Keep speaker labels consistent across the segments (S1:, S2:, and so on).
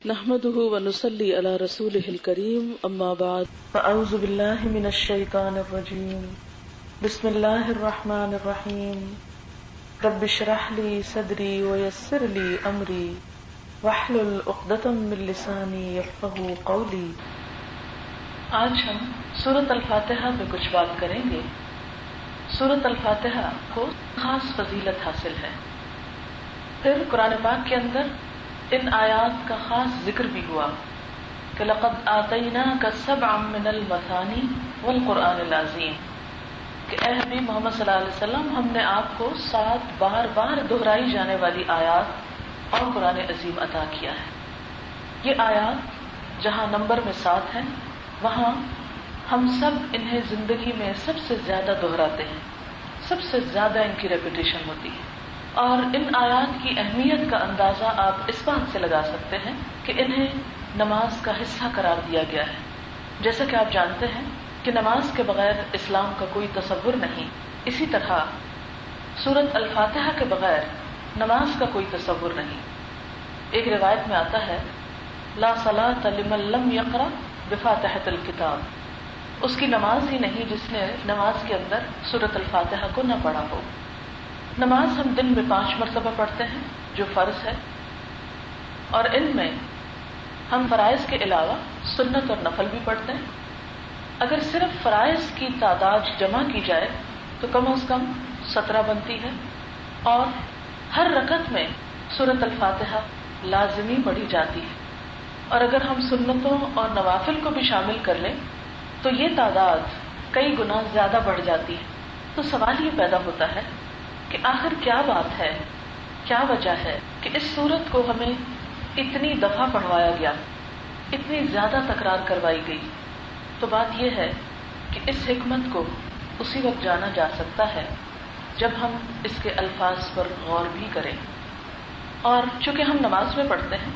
S1: نحمده ونصلي على رسوله الكريم اما بعد فاعوذ بالله من الشيطان الرجيم بسم الله الرحمن الرحيم رب اشرح لي صدري ويسر لي امري واحلل عقدة من لساني يفقهوا قولي۔ آج ہم سورۃ الفاتحہ میں کچھ بات کریں گے۔ سورۃ الفاتحہ کو خاص فضیلت حاصل ہے۔ پھر قرآن پاک کے اندر ان آیات کا خاص ذکر بھی ہوا کہ لقد آتیناک سبعا من المثانی والقرآن العظیم، کہ اے حبیب محمد صلی اللہ علیہ وسلم، ہم نے آپ کو 7 بار بار دہرائی جانے والی آیات اور قرآن عظیم عطا کیا ہے۔ یہ آیات جہاں نمبر میں 7 ہیں، وہاں ہم سب انہیں زندگی میں سب سے زیادہ دہراتے ہیں، سب سے زیادہ ان کی ریپیٹیشن ہوتی ہے۔ اور ان آیات کی اہمیت کا اندازہ آپ اس بات سے لگا سکتے ہیں کہ انہیں نماز کا حصہ قرار دیا گیا ہے۔ جیسا کہ آپ جانتے ہیں کہ نماز کے بغیر اسلام کا کوئی تصور نہیں، اسی طرح سورۃ الفاتحہ کے بغیر نماز کا کوئی تصور نہیں۔ ایک روایت میں آتا ہے لا صلاۃ لمن لم یقرأ بفاتحۃ الکتاب، اس کی نماز ہی نہیں جس نے نماز کے اندر سورۃ الفاتحہ کو نہ پڑھا ہو۔ نماز ہم دن میں 5 مرتبہ پڑھتے ہیں جو فرض ہے، اور ان میں ہم فرائض کے علاوہ سنت اور نفل بھی پڑھتے ہیں۔ اگر صرف فرائض کی تعداد جمع کی جائے تو کم از کم 17 بنتی ہے، اور ہر رکعت میں سورۃ الفاتحہ لازمی پڑھی جاتی ہے۔ اور اگر ہم سنتوں اور نوافل کو بھی شامل کر لیں تو یہ تعداد کئی گنا زیادہ بڑھ جاتی ہے۔ تو سوال یہ پیدا ہوتا ہے کہ آخر کیا بات ہے، کیا وجہ ہے کہ اس سورت کو ہمیں اتنی دفعہ پڑھوایا گیا، اتنی زیادہ تکرار کروائی گئی؟ تو بات یہ ہے کہ اس حکمت کو اسی وقت جانا جا سکتا ہے جب ہم اس کے الفاظ پر غور بھی کریں۔ اور چونکہ ہم نماز میں پڑھتے ہیں،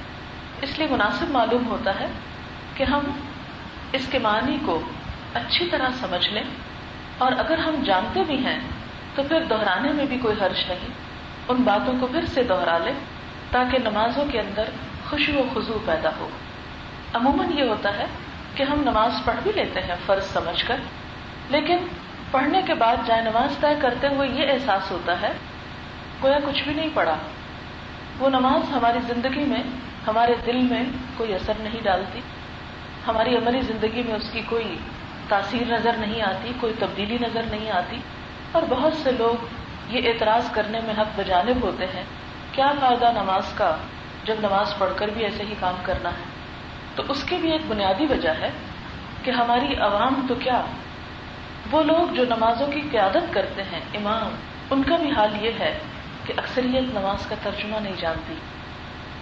S1: اس لیے مناسب معلوم ہوتا ہے کہ ہم اس کے معنی کو اچھی طرح سمجھ لیں، اور اگر ہم جانتے بھی ہیں تو پھر دہرانے میں بھی کوئی حرج نہیں، ان باتوں کو پھر سے دہرا لیں تاکہ نمازوں کے اندر خشوع و خضوع پیدا ہو۔ عموماً یہ ہوتا ہے کہ ہم نماز پڑھ بھی لیتے ہیں فرض سمجھ کر، لیکن پڑھنے کے بعد جائے نماز طے کرتے ہوئے یہ احساس ہوتا ہے گویا کچھ بھی نہیں پڑھا۔ وہ نماز ہماری زندگی میں، ہمارے دل میں کوئی اثر نہیں ڈالتی، ہماری عملی زندگی میں اس کی کوئی تاثیر نظر نہیں آتی، کوئی تبدیلی نظر نہیں آتی۔ اور بہت سے لوگ یہ اعتراض کرنے میں حق بجانب ہوتے ہیں کیا فائدہ نماز کا جب نماز پڑھ کر بھی ایسے ہی کام کرنا ہے۔ تو اس کی بھی ایک بنیادی وجہ ہے کہ ہماری عوام تو کیا، وہ لوگ جو نمازوں کی قیادت کرتے ہیں، امام، ان کا بھی حال یہ ہے کہ اکثریت نماز کا ترجمہ نہیں جانتی۔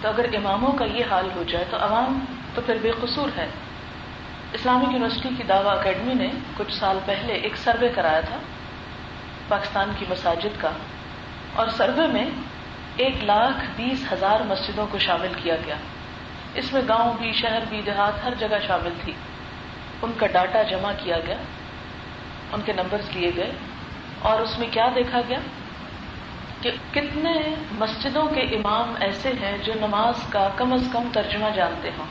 S1: تو اگر اماموں کا یہ حال ہو جائے تو عوام تو پھر بے قصور ہے۔ اسلامک یونیورسٹی کی دعویٰ اکیڈمی نے کچھ سال پہلے ایک سروے کرایا تھا پاکستان کی مساجد کا، اور سروے میں 1,20,000 مسجدوں کو شامل کیا گیا۔ اس میں گاؤں بھی، شہر بھی، دیہات، ہر جگہ شامل تھی۔ ان کا ڈاٹا جمع کیا گیا، ان کے نمبرز لیے گئے، اور اس میں کیا دیکھا گیا کہ کتنے مسجدوں کے امام ایسے ہیں جو نماز کا کم از کم ترجمہ جانتے ہوں،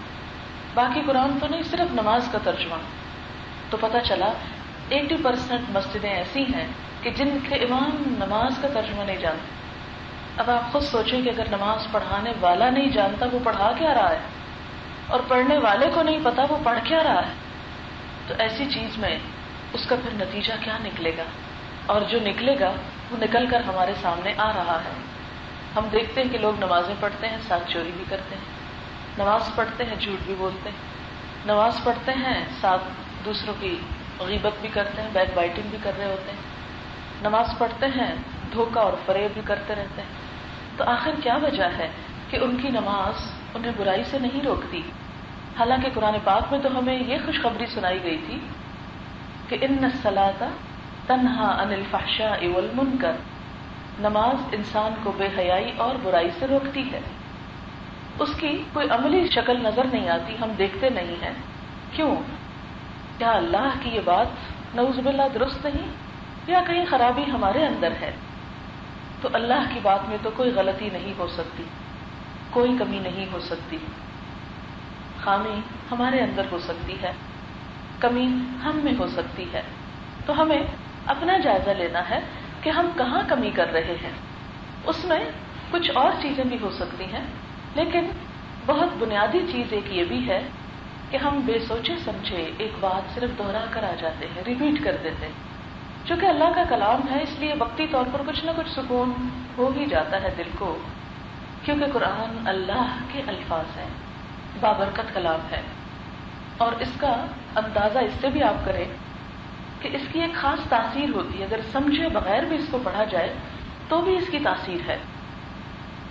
S1: باقی قرآن تو نہیں، صرف نماز کا ترجمہ۔ تو پتہ چلا 80% مسجدیں ایسی ہیں کہ جن کے امام نماز کا ترجمہ نہیں جانتے۔ اب آپ خود سوچیں کہ اگر نماز پڑھانے والا نہیں جانتا وہ پڑھا کیا رہا ہے، اور پڑھنے والے کو نہیں پتا وہ پڑھ کیا رہا ہے، تو ایسی چیز میں اس کا پھر نتیجہ کیا نکلے گا؟ اور جو نکلے گا وہ نکل کر ہمارے سامنے آ رہا ہے۔ ہم دیکھتے ہیں کہ لوگ نمازیں پڑھتے ہیں، ساتھ چوری بھی کرتے ہیں، نماز پڑھتے ہیں جھوٹ بھی بولتے ہیں، نماز پڑھتے ہیں ساتھ دوسروں کی غیبت بھی کرتے ہیں، بیک بائٹنگ بھی کر رہے ہوتے ہیں، نماز پڑھتے ہیں دھوکہ اور فریب بھی کرتے رہتے ہیں۔ تو آخر کیا وجہ ہے کہ ان کی نماز انہیں برائی سے نہیں روکتی؟ حالانکہ قرآن پاک میں تو ہمیں یہ خوشخبری سنائی گئی تھی کہ ان الصلاۃ تنہی عن الفحشاء والمنکر، نماز انسان کو بے حیائی اور برائی سے روکتی ہے۔ اس کی کوئی عملی شکل نظر نہیں آتی، ہم دیکھتے نہیں ہیں۔ کیوں؟ کیا اللہ کی یہ بات نعوذ باللہ درست نہیں، یا کہیں خرابی ہمارے اندر ہے؟ تو اللہ کی بات میں تو کوئی غلطی نہیں ہو سکتی، کوئی کمی نہیں ہو سکتی۔ خامی ہمارے اندر ہو سکتی ہے، کمی ہم میں ہو سکتی ہے، تو ہمیں اپنا جائزہ لینا ہے کہ ہم کہاں کمی کر رہے ہیں. اس میں کچھ اور چیزیں بھی ہو سکتی ہیں، لیکن بہت بنیادی چیز ایک یہ بھی ہے کہ ہم بے سوچے سمجھے ایک بات صرف دہرا کر آ جاتے ہیں، ریپیٹ کر دیتے ہیں. چونکہ اللہ کا کلام ہے اس لیے وقتی طور پر کچھ نہ کچھ سکون ہو ہی جاتا ہے دل کو، کیونکہ قرآن اللہ کے الفاظ ہیں، بابرکت کلام ہے. اور اس کا اندازہ اس سے بھی آپ کریں کہ اس کی ایک خاص تاثیر ہوتی ہے، اگر سمجھے بغیر بھی اس کو پڑھا جائے تو بھی اس کی تاثیر ہے.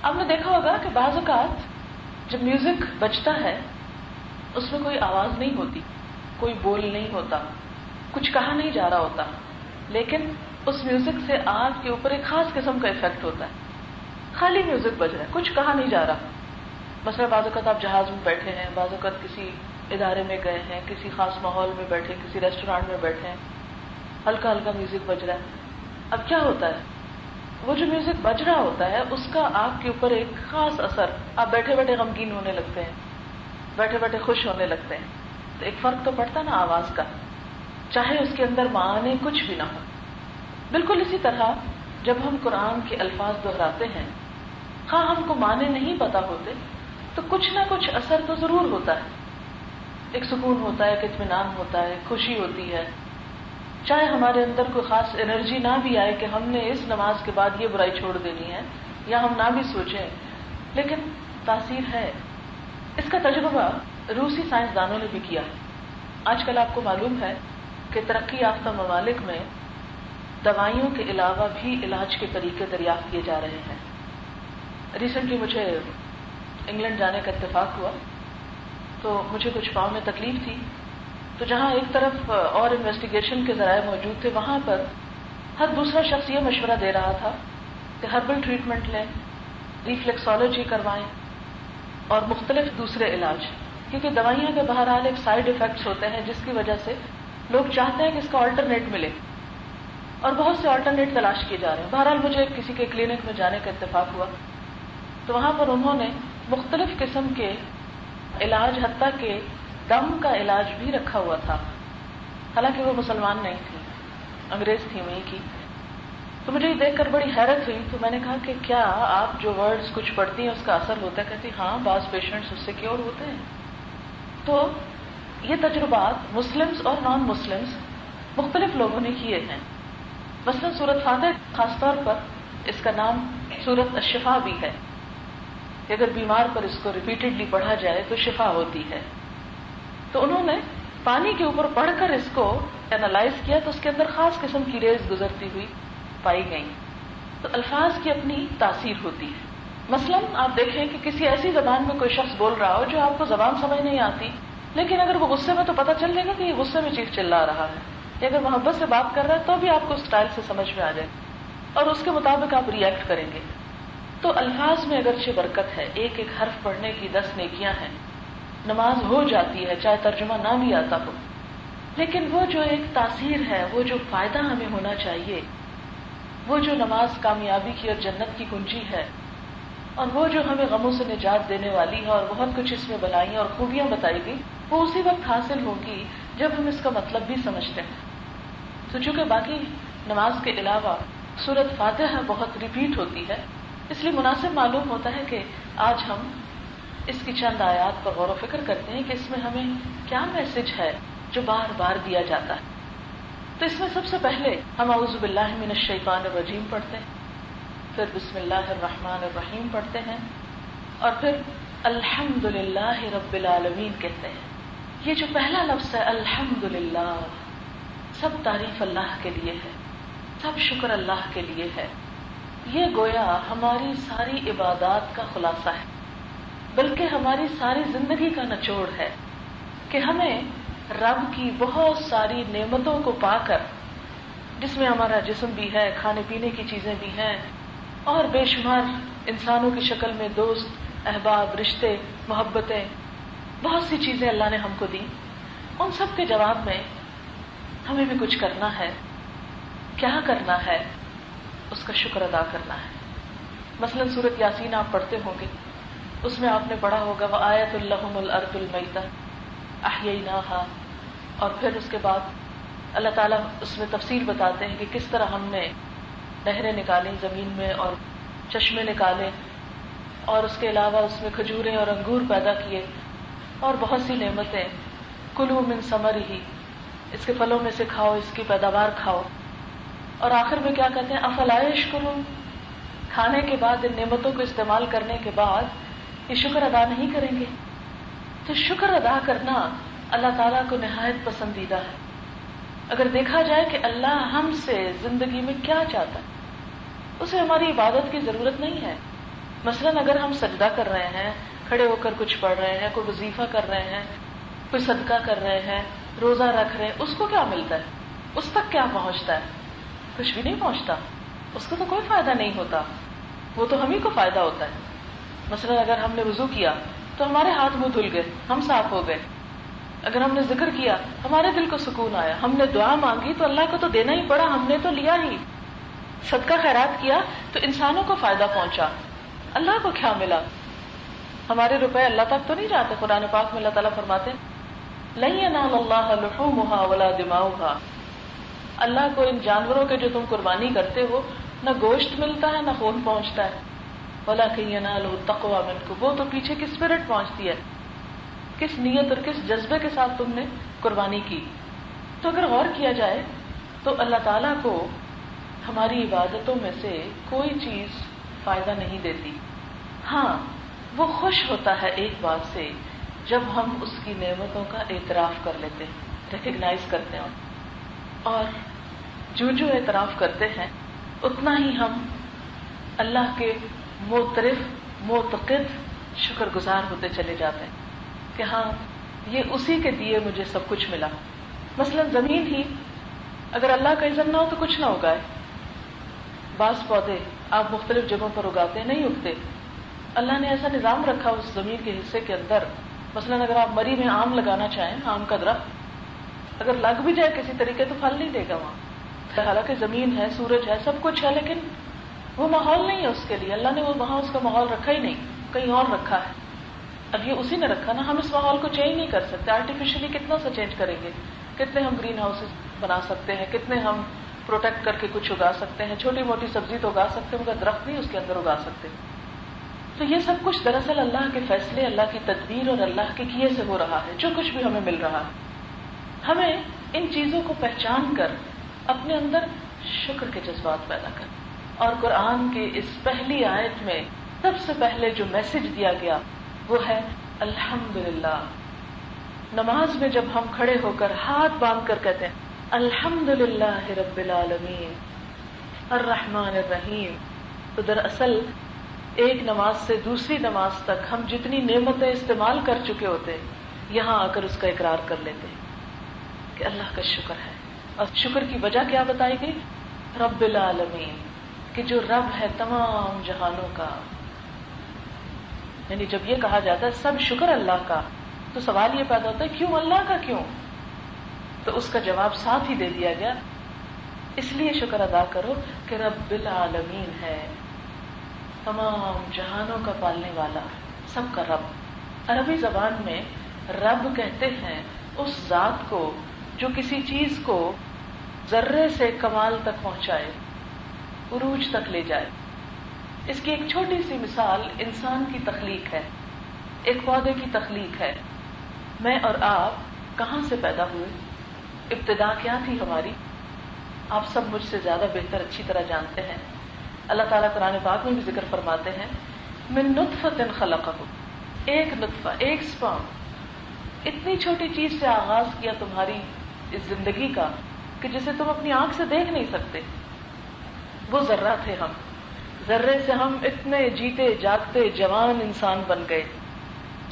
S1: آپ نے دیکھا ہوگا کہ بعض اوقات جب میوزک بجتا ہے اس میں کوئی آواز نہیں ہوتی، کوئی بول نہیں ہوتا، کچھ کہا نہیں جا رہا ہوتا، لیکن اس میوزک سے آپ کے اوپر ایک خاص قسم کا ایفیکٹ ہوتا ہے. خالی میوزک بج رہا ہے، کچھ کہا نہیں جا رہا. مثلا بعض اوقات آپ جہاز میں بیٹھے ہیں، بعض اوقات کسی ادارے میں گئے ہیں، کسی خاص ماحول میں بیٹھے، کسی ریسٹورانٹ میں بیٹھے ہیں، ہلکا ہلکا میوزک بج رہا ہے. اب کیا ہوتا ہے، وہ جو میوزک بج رہا ہوتا ہے اس کا آپ کے اوپر ایک خاص اثر، آپ بیٹھے بیٹھے غمگین ہونے لگتے ہیں، بیٹھے بیٹھے خوش ہونے لگتے ہیں. تو ایک فرق تو پڑتا نا آواز کا، چاہے اس کے اندر معنی کچھ بھی نہ ہو. بالکل اسی طرح جب ہم قرآن کے الفاظ دہراتے ہیں، ہاں ہم کو معنی نہیں پتا ہوتے تو کچھ نہ کچھ اثر تو ضرور ہوتا ہے. ایک سکون ہوتا ہے، ایک اطمینان ہوتا ہے، خوشی ہوتی ہے. چاہے ہمارے اندر کوئی خاص انرجی نہ بھی آئے کہ ہم نے اس نماز کے بعد یہ برائی چھوڑ دینی ہے، یا ہم نہ بھی سوچیں، لیکن تاثیر ہے. اس کا تجربہ روسی سائنسدانوں نے بھی کیا. آج کل آپ کو معلوم ہے کہ ترقی یافتہ ممالک میں دوائیوں کے علاوہ بھی علاج کے طریقے دریافت کیے جا رہے ہیں. ریسنٹلی مجھے انگلینڈ جانے کا اتفاق ہوا تو مجھے کچھ پاؤں میں تکلیف تھی، تو جہاں ایک طرف اور انویسٹیگیشن کے ذرائع موجود تھے، وہاں پر ہر دوسرا شخص یہ مشورہ دے رہا تھا کہ ہربل ٹریٹمنٹ لیں، ریفلیکسالوجی کروائیں اور مختلف دوسرے علاج، کیونکہ دوائیاں کے بہرحال ایک سائیڈ ایفیکٹس ہوتے ہیں جس کی وجہ سے لوگ چاہتے ہیں کہ اس کا آلٹرنیٹ ملے، اور بہت سے آلٹرنیٹ تلاش کیے جا رہے ہیں. بہرحال مجھے کسی کے کلینک میں جانے کا اتفاق ہوا تو وہاں پر انہوں نے مختلف قسم کے علاج، حتیٰ کہ دم کا علاج بھی رکھا ہوا تھا. حالانکہ وہ مسلمان نہیں تھی، انگریز تھی وہیں کی. تو مجھے یہ دیکھ کر بڑی حیرت ہوئی. تو میں نے کہا کہ کیا آپ جو ورڈز کچھ پڑھتی ہیں اس کا اثر ہوتا ہے؟ کہتی ہاں، بعض پیشنٹس اس سے کیور ہوتے ہیں. تو یہ تجربات مسلمز اور نان مسلمز مختلف لوگوں نے کیے ہیں. مثلا سورۃ فاتح خاص طور پر اس کا نام سورۃ الشفا بھی ہے کہ اگر بیمار پر اس کو ریپیٹڈلی پڑھا جائے تو شفا ہوتی ہے. تو انہوں نے پانی کے اوپر پڑھ کر اس کو اینالائز کیا تو اس کے اندر خاص قسم کی ریز گزرتی ہوئی پائی گئیں. تو الفاظ کی اپنی تاثیر ہوتی ہے. مثلا آپ دیکھیں کہ کسی ایسی زبان میں کوئی شخص بول رہا ہو جو آپ کو زبان سمجھ نہیں آتی، لیکن اگر وہ غصے میں تو پتہ چل جائے گا کہ یہ غصے میں چیخ چلا رہا ہے، یا اگر محبت سے بات کر رہا ہے تو بھی آپ کو اسٹائل سے سمجھ میں آ جائے اور اس کے مطابق آپ ریئیکٹ کریں گے. تو الفاظ میں اگرچہ برکت ہے، ایک ایک حرف پڑھنے کی 10 نیکیاں ہیں، نماز ہو جاتی ہے چاہے ترجمہ نہ بھی آتا ہو، لیکن وہ جو ایک تاثیر ہے، وہ جو فائدہ ہمیں ہونا چاہیے، وہ جو نماز کامیابی کی اور جنت کی کنجی ہے، اور وہ جو ہمیں غموں سے نجات دینے والی ہے اور بہت کچھ اس میں بلائیں اور خوبیاں بتائی گئی، وہ اسی وقت حاصل ہوگی جب ہم اس کا مطلب بھی سمجھتے ہیں. تو چونکہ باقی نماز کے علاوہ سورۃ فاتحہ بہت ریپیٹ ہوتی ہے، اس لیے مناسب معلوم ہوتا ہے کہ آج ہم اس کی چند آیات پر غور و فکر کرتے ہیں کہ اس میں ہمیں کیا میسج ہے جو بار بار دیا جاتا ہے. تو اس میں سب سے پہلے ہم اعوذ باللہ من الشیطان الرجیم پڑھتے ہیں، پھر بسم اللہ الرحمن الرحیم پڑھتے ہیں، اور پھر الحمدللہ رب العالمین کہتے ہیں. یہ جو پہلا لفظ ہے الحمدللہ، سب تعریف اللہ کے لیے ہے، سب شکر اللہ کے لیے ہے. یہ گویا ہماری ساری عبادات کا خلاصہ ہے، بلکہ ہماری ساری زندگی کا نچوڑ ہے کہ ہمیں رب کی بہت ساری نعمتوں کو پا کر، جس میں ہمارا جسم بھی ہے، کھانے پینے کی چیزیں بھی ہیں، اور بے شمار انسانوں کی شکل میں دوست، احباب، رشتے، محبتیں، بہت سی چیزیں اللہ نے ہم کو دی. ان سب کے جواب میں ہمیں بھی کچھ کرنا ہے. کیا کرنا ہے؟ اس کا شکر ادا کرنا ہے. مثلا سورۃ یاسین آپ پڑھتے ہوں گے اس میں آپ نے پڑھا ہوگا وآیۃ لہم الارض المیتہ احییناہا، اور پھر اس کے بعد اللہ تعالیٰ اس میں تفصیل بتاتے ہیں کہ کس طرح ہم نے نہریں نکالی زمین میں اور چشمے نکالے، اور اس کے علاوہ اس میں کھجوریں اور انگور پیدا کیے اور بہت سی نعمتیں. کلوا من ثمرہ، اس کے پھلوں میں سے کھاؤ، اس کی پیداوار کھاؤ. اور آخر میں کیا کہتے ہیں افلا یشکرون، کھانے کے بعد ان نعمتوں کو استعمال کرنے کے بعد یہ شکر ادا نہیں کریں گے؟ تو شکر ادا کرنا اللہ تعالیٰ کو نہایت پسندیدہ ہے. اگر دیکھا جائے کہ اللہ ہم سے زندگی میں کیا چاہتا ہے، اسے ہماری عبادت کی ضرورت نہیں ہے. مثلاً اگر ہم سجدہ کر رہے ہیں، کھڑے ہو کر کچھ پڑھ رہے ہیں، کوئی وظیفہ کر رہے ہیں، کوئی صدقہ کر رہے ہیں، روزہ رکھ رہے ہیں، اس کو کیا ملتا ہے؟ اس تک کیا پہنچتا ہے؟ کچھ بھی نہیں پہنچتا. اس کو تو کوئی فائدہ نہیں ہوتا، وہ تو ہم ہی کو فائدہ ہوتا ہے. مثلاً اگر ہم نے وضو کیا تو ہمارے ہاتھ منہ دھل گئے، ہم صاف ہو گئے. اگر ہم نے ذکر کیا ہمارے دل کو سکون آیا. ہم نے دعا مانگی تو اللہ کو تو دینا ہی پڑا، ہم نے تو لیا ہی. صدقہ خیرات کیا تو انسانوں کو فائدہ پہنچا. اللہ کو کیا ملا؟ ہمارے روپے اللہ تک تو نہیں جاتے. قرآن پاک میں اللہ تعالیٰ فرماتے ہیں لن ینال اللہ لحومها ولا دماؤها، اللہ کو ان جانوروں کے جو تم قربانی کرتے ہو نہ گوشت ملتا ہے نہ خون پہنچتا ہے. ولکن ینالہ التقوی منکم، وہ تو پیچھے کی اسپرٹ پہنچتی ہے، کس نیت اور کس جذبے کے ساتھ تم نے قربانی کی. تو اگر غور کیا جائے تو اللہ تعالیٰ کو ہماری عبادتوں میں سے کوئی چیز فائدہ نہیں دیتی. ہاں وہ خوش ہوتا ہے ایک بات سے، جب ہم اس کی نعمتوں کا اعتراف کر لیتے ہیں، ریکگنائز کرتے ہیں. اور جو اعتراف کرتے ہیں اتنا ہی ہم اللہ کے معترف معتقد شکر گزار ہوتے چلے جاتے ہیں کہ ہاں یہ اسی کے دیے مجھے سب کچھ ملا. مثلا زمین ہی اگر اللہ کا اذن نہ ہو تو کچھ نہ اگائے. بعض پودے آپ مختلف جگہوں پر اگاتے ہیں، نہیں اگتے. اللہ نے ایسا نظام رکھا اس زمین کے حصے کے اندر. مثلا اگر آپ مری میں آم لگانا چاہیں، آم کا درخت اگر لگ بھی جائے کسی طریقے تو پھل نہیں دے گا وہاں. حالانکہ زمین ہے، سورج ہے، سب کچھ ہے، لیکن وہ ماحول نہیں ہے اس کے لیے. اللہ نے وہ وہاں اس کا ماحول رکھا ہی نہیں، کہیں اور رکھا ہے. اب یہ اسی نے رکھا نا، ہم اس ماحول کو چینج نہیں کر سکتے. آرٹیفیشلی کتنا سا چینج کریں گے؟ کتنے ہم گرین ہاؤسز بنا سکتے ہیں، کتنے ہم پروٹیکٹ کر کے کچھ اگا سکتے ہیں. چھوٹی موٹی سبزی تو اگا سکتے ہیں مگر درخت نہیں اس کے اندر اگا سکتے. تو یہ سب کچھ دراصل اللہ کے فیصلے، اللہ کی تدبیر اور اللہ کے کیے سے ہو رہا ہے. جو کچھ بھی ہمیں مل رہا ہے، ہمیں ان چیزوں کو پہچان کر اپنے اندر شکر کے جذبات پیدا کر. اور قرآن کی اس پہلی آیت میں سب سے پہلے جو میسج دیا گیا وہ ہے الحمدللہ. نماز میں جب ہم کھڑے ہو کر ہاتھ باندھ کر کہتے ہیں الحمدللہ رب العالمین الرحمن الرحیم، تو دراصل ایک نماز سے دوسری نماز تک ہم جتنی نعمتیں استعمال کر چکے ہوتے ہیں، یہاں آ کر اس کا اقرار کر لیتے ہیں کہ اللہ کا شکر ہے. اور شکر کی وجہ کیا بتائی گئی؟ رب العالمین، کہ جو رب ہے تمام جہانوں کا. یعنی جب یہ کہا جاتا ہے سب شکر اللہ کا، تو سوال یہ پیدا ہوتا ہے کیوں اللہ کا کیوں؟ تو اس کا جواب ساتھ ہی دے دیا گیا، اس لیے شکر ادا کرو کہ رب العالمین ہے، تمام جہانوں کا پالنے والا، سب کا رب. عربی زبان میں رب کہتے ہیں اس ذات کو جو کسی چیز کو ذرے سے کمال تک پہنچائے، عروج تک لے جائے. اس کی ایک چھوٹی سی مثال انسان کی تخلیق ہے، ایک پودے کی تخلیق ہے. میں اور آپ کہاں سے پیدا ہوئے؟ ابتدا کیا تھی ہماری؟ آپ سب مجھ سے زیادہ بہتر اچھی طرح جانتے ہیں. اللہ تعالیٰ قرآن پاک میں بھی ذکر فرماتے ہیں من نطفۃ خلقہ، ایک نطفہ، ایک سپرم، اتنی چھوٹی چیز سے آغاز کیا تمہاری اس زندگی کا کہ جسے تم اپنی آنکھ سے دیکھ نہیں سکتے. وہ ذرہ تھے ہم، ذرے سے ہم اتنے جیتے جاگتے جوان انسان بن گئے.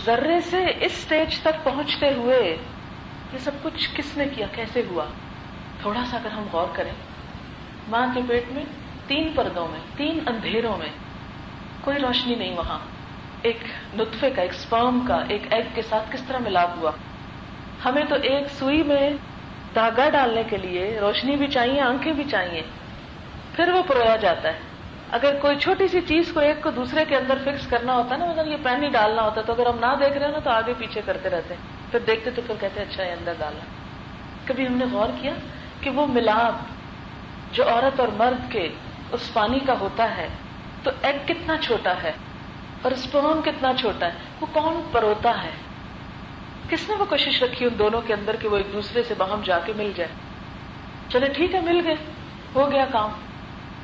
S1: ذرے سے اس سٹیج تک پہنچتے ہوئے یہ سب کچھ کس نے کیا، کیسے ہوا؟ تھوڑا سا اگر ہم غور کریں، ماں کے پیٹ میں 3 پردوں میں، 3 اندھیروں میں، کوئی روشنی نہیں. وہاں ایک نطفے کا، ایک سپرم کا، ایک ایگ کے ساتھ کس طرح ملاپ ہوا. ہمیں تو ایک سوئی میں دھاگا ڈالنے کے لیے روشنی بھی چاہیے، آنکھیں بھی چاہیے، پھر وہ پرویا جاتا ہے. اگر کوئی چھوٹی سی چیز کو ایک کو دوسرے کے اندر فکس کرنا ہوتا ہے نا، مطلب یہ پین ہی ڈالنا ہوتا ہے، تو اگر ہم نہ دیکھ رہے ہیں نا تو آگے پیچھے کرتے رہتے ہیں، پھر دیکھتے تو پھر کہتے ہیں اچھا یہ اندر ڈالنا. کبھی ہم نے غور کیا کہ وہ ملاپ جو عورت اور مرد کے اس پانی کا ہوتا ہے، تو ایگ کتنا چھوٹا ہے اور اسپرم کتنا چھوٹا ہے، وہ کون پروتا ہے؟ کس نے وہ کوشش رکھی ان دونوں کے اندر کہ وہ ایک دوسرے سے باہم جا کے مل جائے؟ چلے ٹھیک ہے، مل گئے، ہو گیا کام.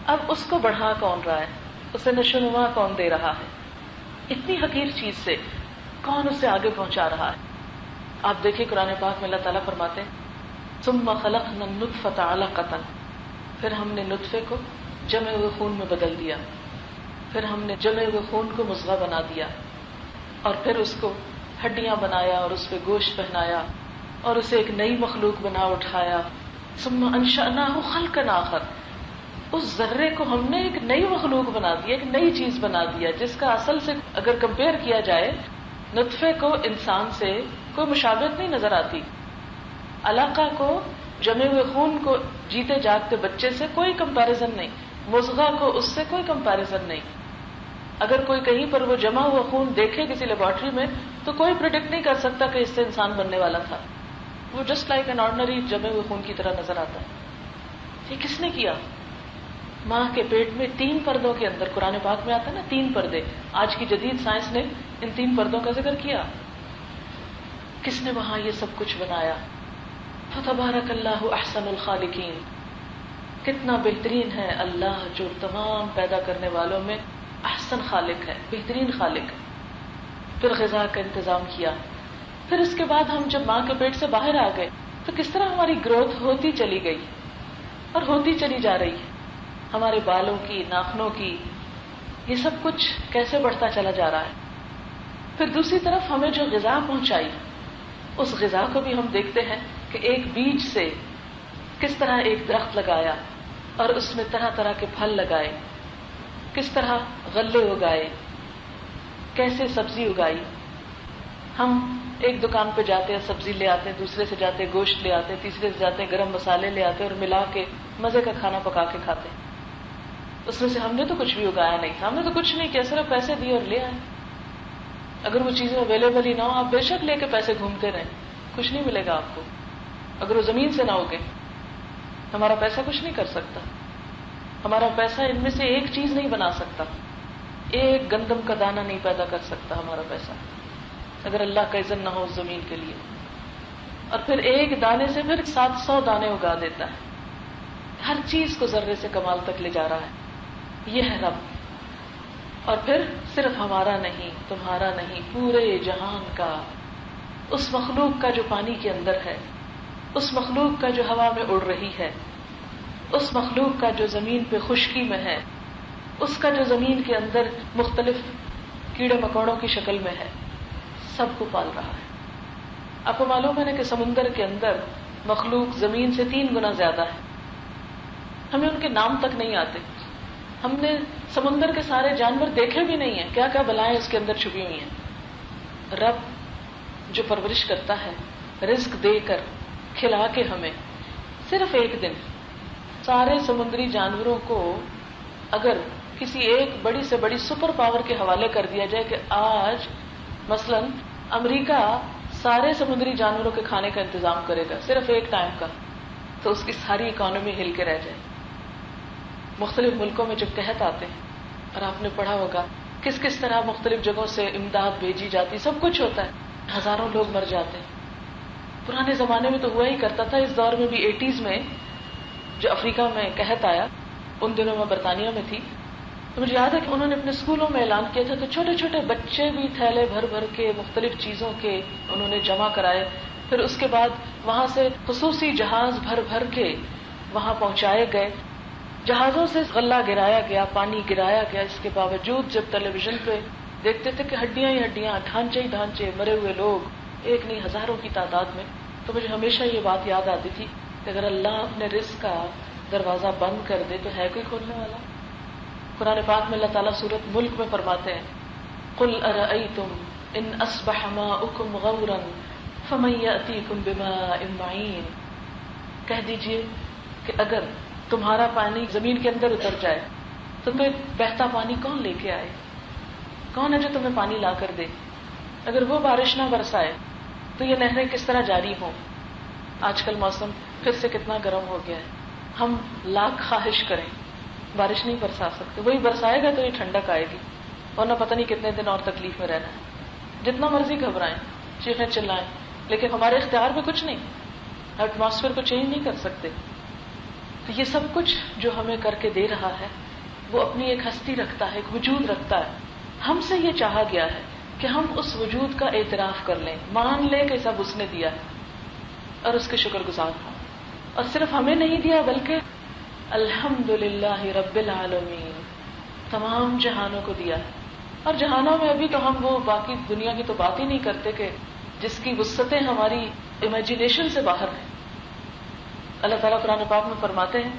S1: اب اس کو بڑھا کون رہا ہے؟ اسے نشو نما کون دے رہا ہے؟ اتنی حقیر چیز سے کون اسے آگے پہنچا رہا ہے؟ آپ دیکھیں قرآن پاک میں اللہ تعالیٰ فرماتے ہیں ثم خلقنا النطفة علقة، پھر ہم نے نطفے کو جمے ہوئے خون میں بدل دیا، پھر ہم نے جمے ہوئے خون کو مضغہ بنا دیا، اور پھر اس کو ہڈیاں بنایا اور اس پہ گوشت پہنایا اور اسے ایک نئی مخلوق بنا اٹھایا. ثم انشأناه خلقا آخر، اس ذرے کو ہم نے ایک نئی مخلوق بنا دیا، ایک نئی چیز بنا دیا جس کا اصل سے اگر کمپیئر کیا جائے نطفے کو انسان سے کوئی مشابہت نہیں نظر آتی، علاقہ کو جمے ہوئے خون کو جیتے جاگتے بچے سے کوئی کمپیریزن نہیں، مضغہ کو اس سے کوئی کمپیریزن نہیں. اگر کوئی کہیں پر وہ جمع ہوا خون دیکھے کسی لیبارٹری میں تو کوئی پریڈکٹ نہیں کر سکتا کہ اس سے انسان بننے والا تھا، وہ جسٹ لائک این آرڈنری جمے ہوئے خون کی طرح نظر آتا ہے. یہ کس نے کیا؟ ماں کے پیٹ میں 3 پردوں کے اندر، قرآن پاک میں آتا ہے نا 3 پردے، آج کی جدید سائنس نے ان 3 پردوں کا ذکر کیا. کس نے وہاں یہ سب کچھ بنایا؟ فتبارک اللہ احسن الخالقین، کتنا بہترین ہے اللہ جو تمام پیدا کرنے والوں میں احسن خالق ہے، بہترین خالق ہے. پھر غذا کا انتظام کیا، پھر اس کے بعد ہم جب ماں کے پیٹ سے باہر آ گئے تو کس طرح ہماری گروتھ ہوتی چلی گئی اور ہوتی چلی جا رہی ہے، ہمارے بالوں کی، ناخنوں کی، یہ سب کچھ کیسے بڑھتا چلا جا رہا ہے. پھر دوسری طرف ہمیں جو غذا پہنچائی، اس غذا کو بھی ہم دیکھتے ہیں کہ ایک بیج سے کس طرح ایک درخت لگایا اور اس میں طرح طرح کے پھل لگائے، کس طرح غلے اگائے، کیسے سبزی اگائی. ہم ایک دکان پہ جاتے ہیں سبزی لے آتے ہیں، دوسرے سے جاتے ہیں گوشت لے آتے ہیں، تیسرے سے جاتے ہیں گرم مسالے لے آتے ہیں اور ملا کے مزے کا کھانا پکا کے کھاتے ہیں. اس میں سے ہم نے تو کچھ بھی اگایا نہیں تھا، ہم نے تو کچھ نہیں کیا، صرف پیسے دیے اور لے آئے. اگر وہ چیزیں اویلیبل ہی نہ ہو، آپ بے شک لے کے پیسے گھومتے رہیں، کچھ نہیں ملے گا آپ کو. اگر وہ زمین سے نہ ہوگے، ہمارا پیسہ کچھ نہیں کر سکتا، ہمارا پیسہ ان میں سے ایک چیز نہیں بنا سکتا، ایک گندم کا دانہ نہیں پیدا کر سکتا ہمارا پیسہ، اگر اللہ کا اذن نہ ہو اس زمین کے لیے. اور پھر ایک دانے سے پھر 700 دانے اگا دیتا ہے، ہر چیز کو ذرے سے کمال تک لے جا رہا ہے. یہ ہے رب. اور پھر صرف ہمارا نہیں، تمہارا نہیں، پورے جہان کا، اس مخلوق کا جو پانی کے اندر ہے، اس مخلوق کا جو ہوا میں اڑ رہی ہے، اس مخلوق کا جو زمین پہ خشکی میں ہے، اس کا جو زمین کے اندر مختلف کیڑے مکوڑوں کی شکل میں ہے، سب کو پال رہا ہے. آپ کو معلوم ہے نا کہ سمندر کے اندر مخلوق زمین سے 3 گنا زیادہ ہے، ہمیں ان کے نام تک نہیں آتے. ہم نے سمندر کے سارے جانور دیکھے بھی نہیں ہیں، کیا کیا بلائیں اس کے اندر چھپی ہوئی ہیں. رب جو پرورش کرتا ہے رزق دے کر، کھلا کے ہمیں، صرف ایک دن سارے سمندری جانوروں کو اگر کسی ایک بڑی سے بڑی سپر پاور کے حوالے کر دیا جائے کہ آج مثلا امریکہ سارے سمندری جانوروں کے کھانے کا انتظام کرے گا صرف ایک ٹائم کا، تو اس کی ساری اکانومی ہل کے رہ جائے. مختلف ملکوں میں جب قحط آتے ہیں، اور آپ نے پڑھا ہوگا کس کس طرح مختلف جگہوں سے امداد بھیجی جاتی، سب کچھ ہوتا ہے، ہزاروں لوگ مر جاتے ہیں. پرانے زمانے میں تو ہوا ہی کرتا تھا، اس دور میں بھی 80s میں جو افریقہ میں قحط آیا، ان دنوں میں برطانیہ میں تھی، تو مجھے یاد ہے کہ انہوں نے اپنے اسکولوں میں اعلان کیا تھا، تو چھوٹے چھوٹے بچے بھی تھیلے بھر بھر کے مختلف چیزوں کے انہوں نے جمع کرائے. پھر اس کے بعد وہاں سے خصوصی جہاز بھر بھر کے وہاں پہنچائے گئے، جہازوں سے غلہ گرایا گیا، پانی گرایا گیا. اس کے باوجود جب ٹیلی ویژن پہ دیکھتے تھے کہ ہڈیاں ہی ہڈیاں، ڈھانچے ہی ڈھانچے، مرے ہوئے لوگ ایک نہیں ہزاروں کی تعداد میں، تو مجھے ہمیشہ یہ بات یاد آتی تھی کہ اگر اللہ اپنے رزق کا دروازہ بند کر دے تو ہے کوئی کھولنے والا. قرآن پاک میں اللہ تعالیٰ سورۃ ملک میں فرماتے ہیں قل ارأیتم ان اصبح ماؤکم غورا فمن یأتیکم بماء معین، کہہ دیجئے کہ اگر تمہارا پانی زمین کے اندر اتر جائے تو پھر بہتا پانی کون لے کے آئے؟ کون ہے جو تمہیں پانی لا کر دے؟ اگر وہ بارش نہ برسائے تو یہ نہریں کس طرح جاری ہوں؟ آج کل موسم پھر سے کتنا گرم ہو گیا ہے. ہم لاکھ خواہش کریں بارش نہیں برسا سکتے. وہی برسائے گا تو یہ ٹھنڈک آئے گی، ورنہ پتہ نہیں کتنے دن اور تکلیف میں رہنا ہے. جتنا مرضی گھبرائیں، چیخیں چلائیں، لیکن ہمارے اختیار میں کچھ نہیں. ایٹماسفیئر کو چینج نہیں کر سکتے. تو یہ سب کچھ جو ہمیں کر کے دے رہا ہے وہ اپنی ایک ہستی رکھتا ہے، ایک وجود رکھتا ہے. ہم سے یہ چاہا گیا ہے کہ ہم اس وجود کا اعتراف کر لیں، مان لیں کہ سب اس نے دیا ہے اور اس کے شکر گزار ہوں. اور صرف ہمیں نہیں دیا بلکہ الحمدللہ رب العالمین، تمام جہانوں کو دیا ہے. اور جہانوں میں ابھی تو ہم وہ باقی دنیا کی تو بات ہی نہیں کرتے کہ جس کی وسعتیں ہماری امیجنیشن سے باہر ہیں. اللہ تعالیٰ قرآن پاک میں فرماتے ہیں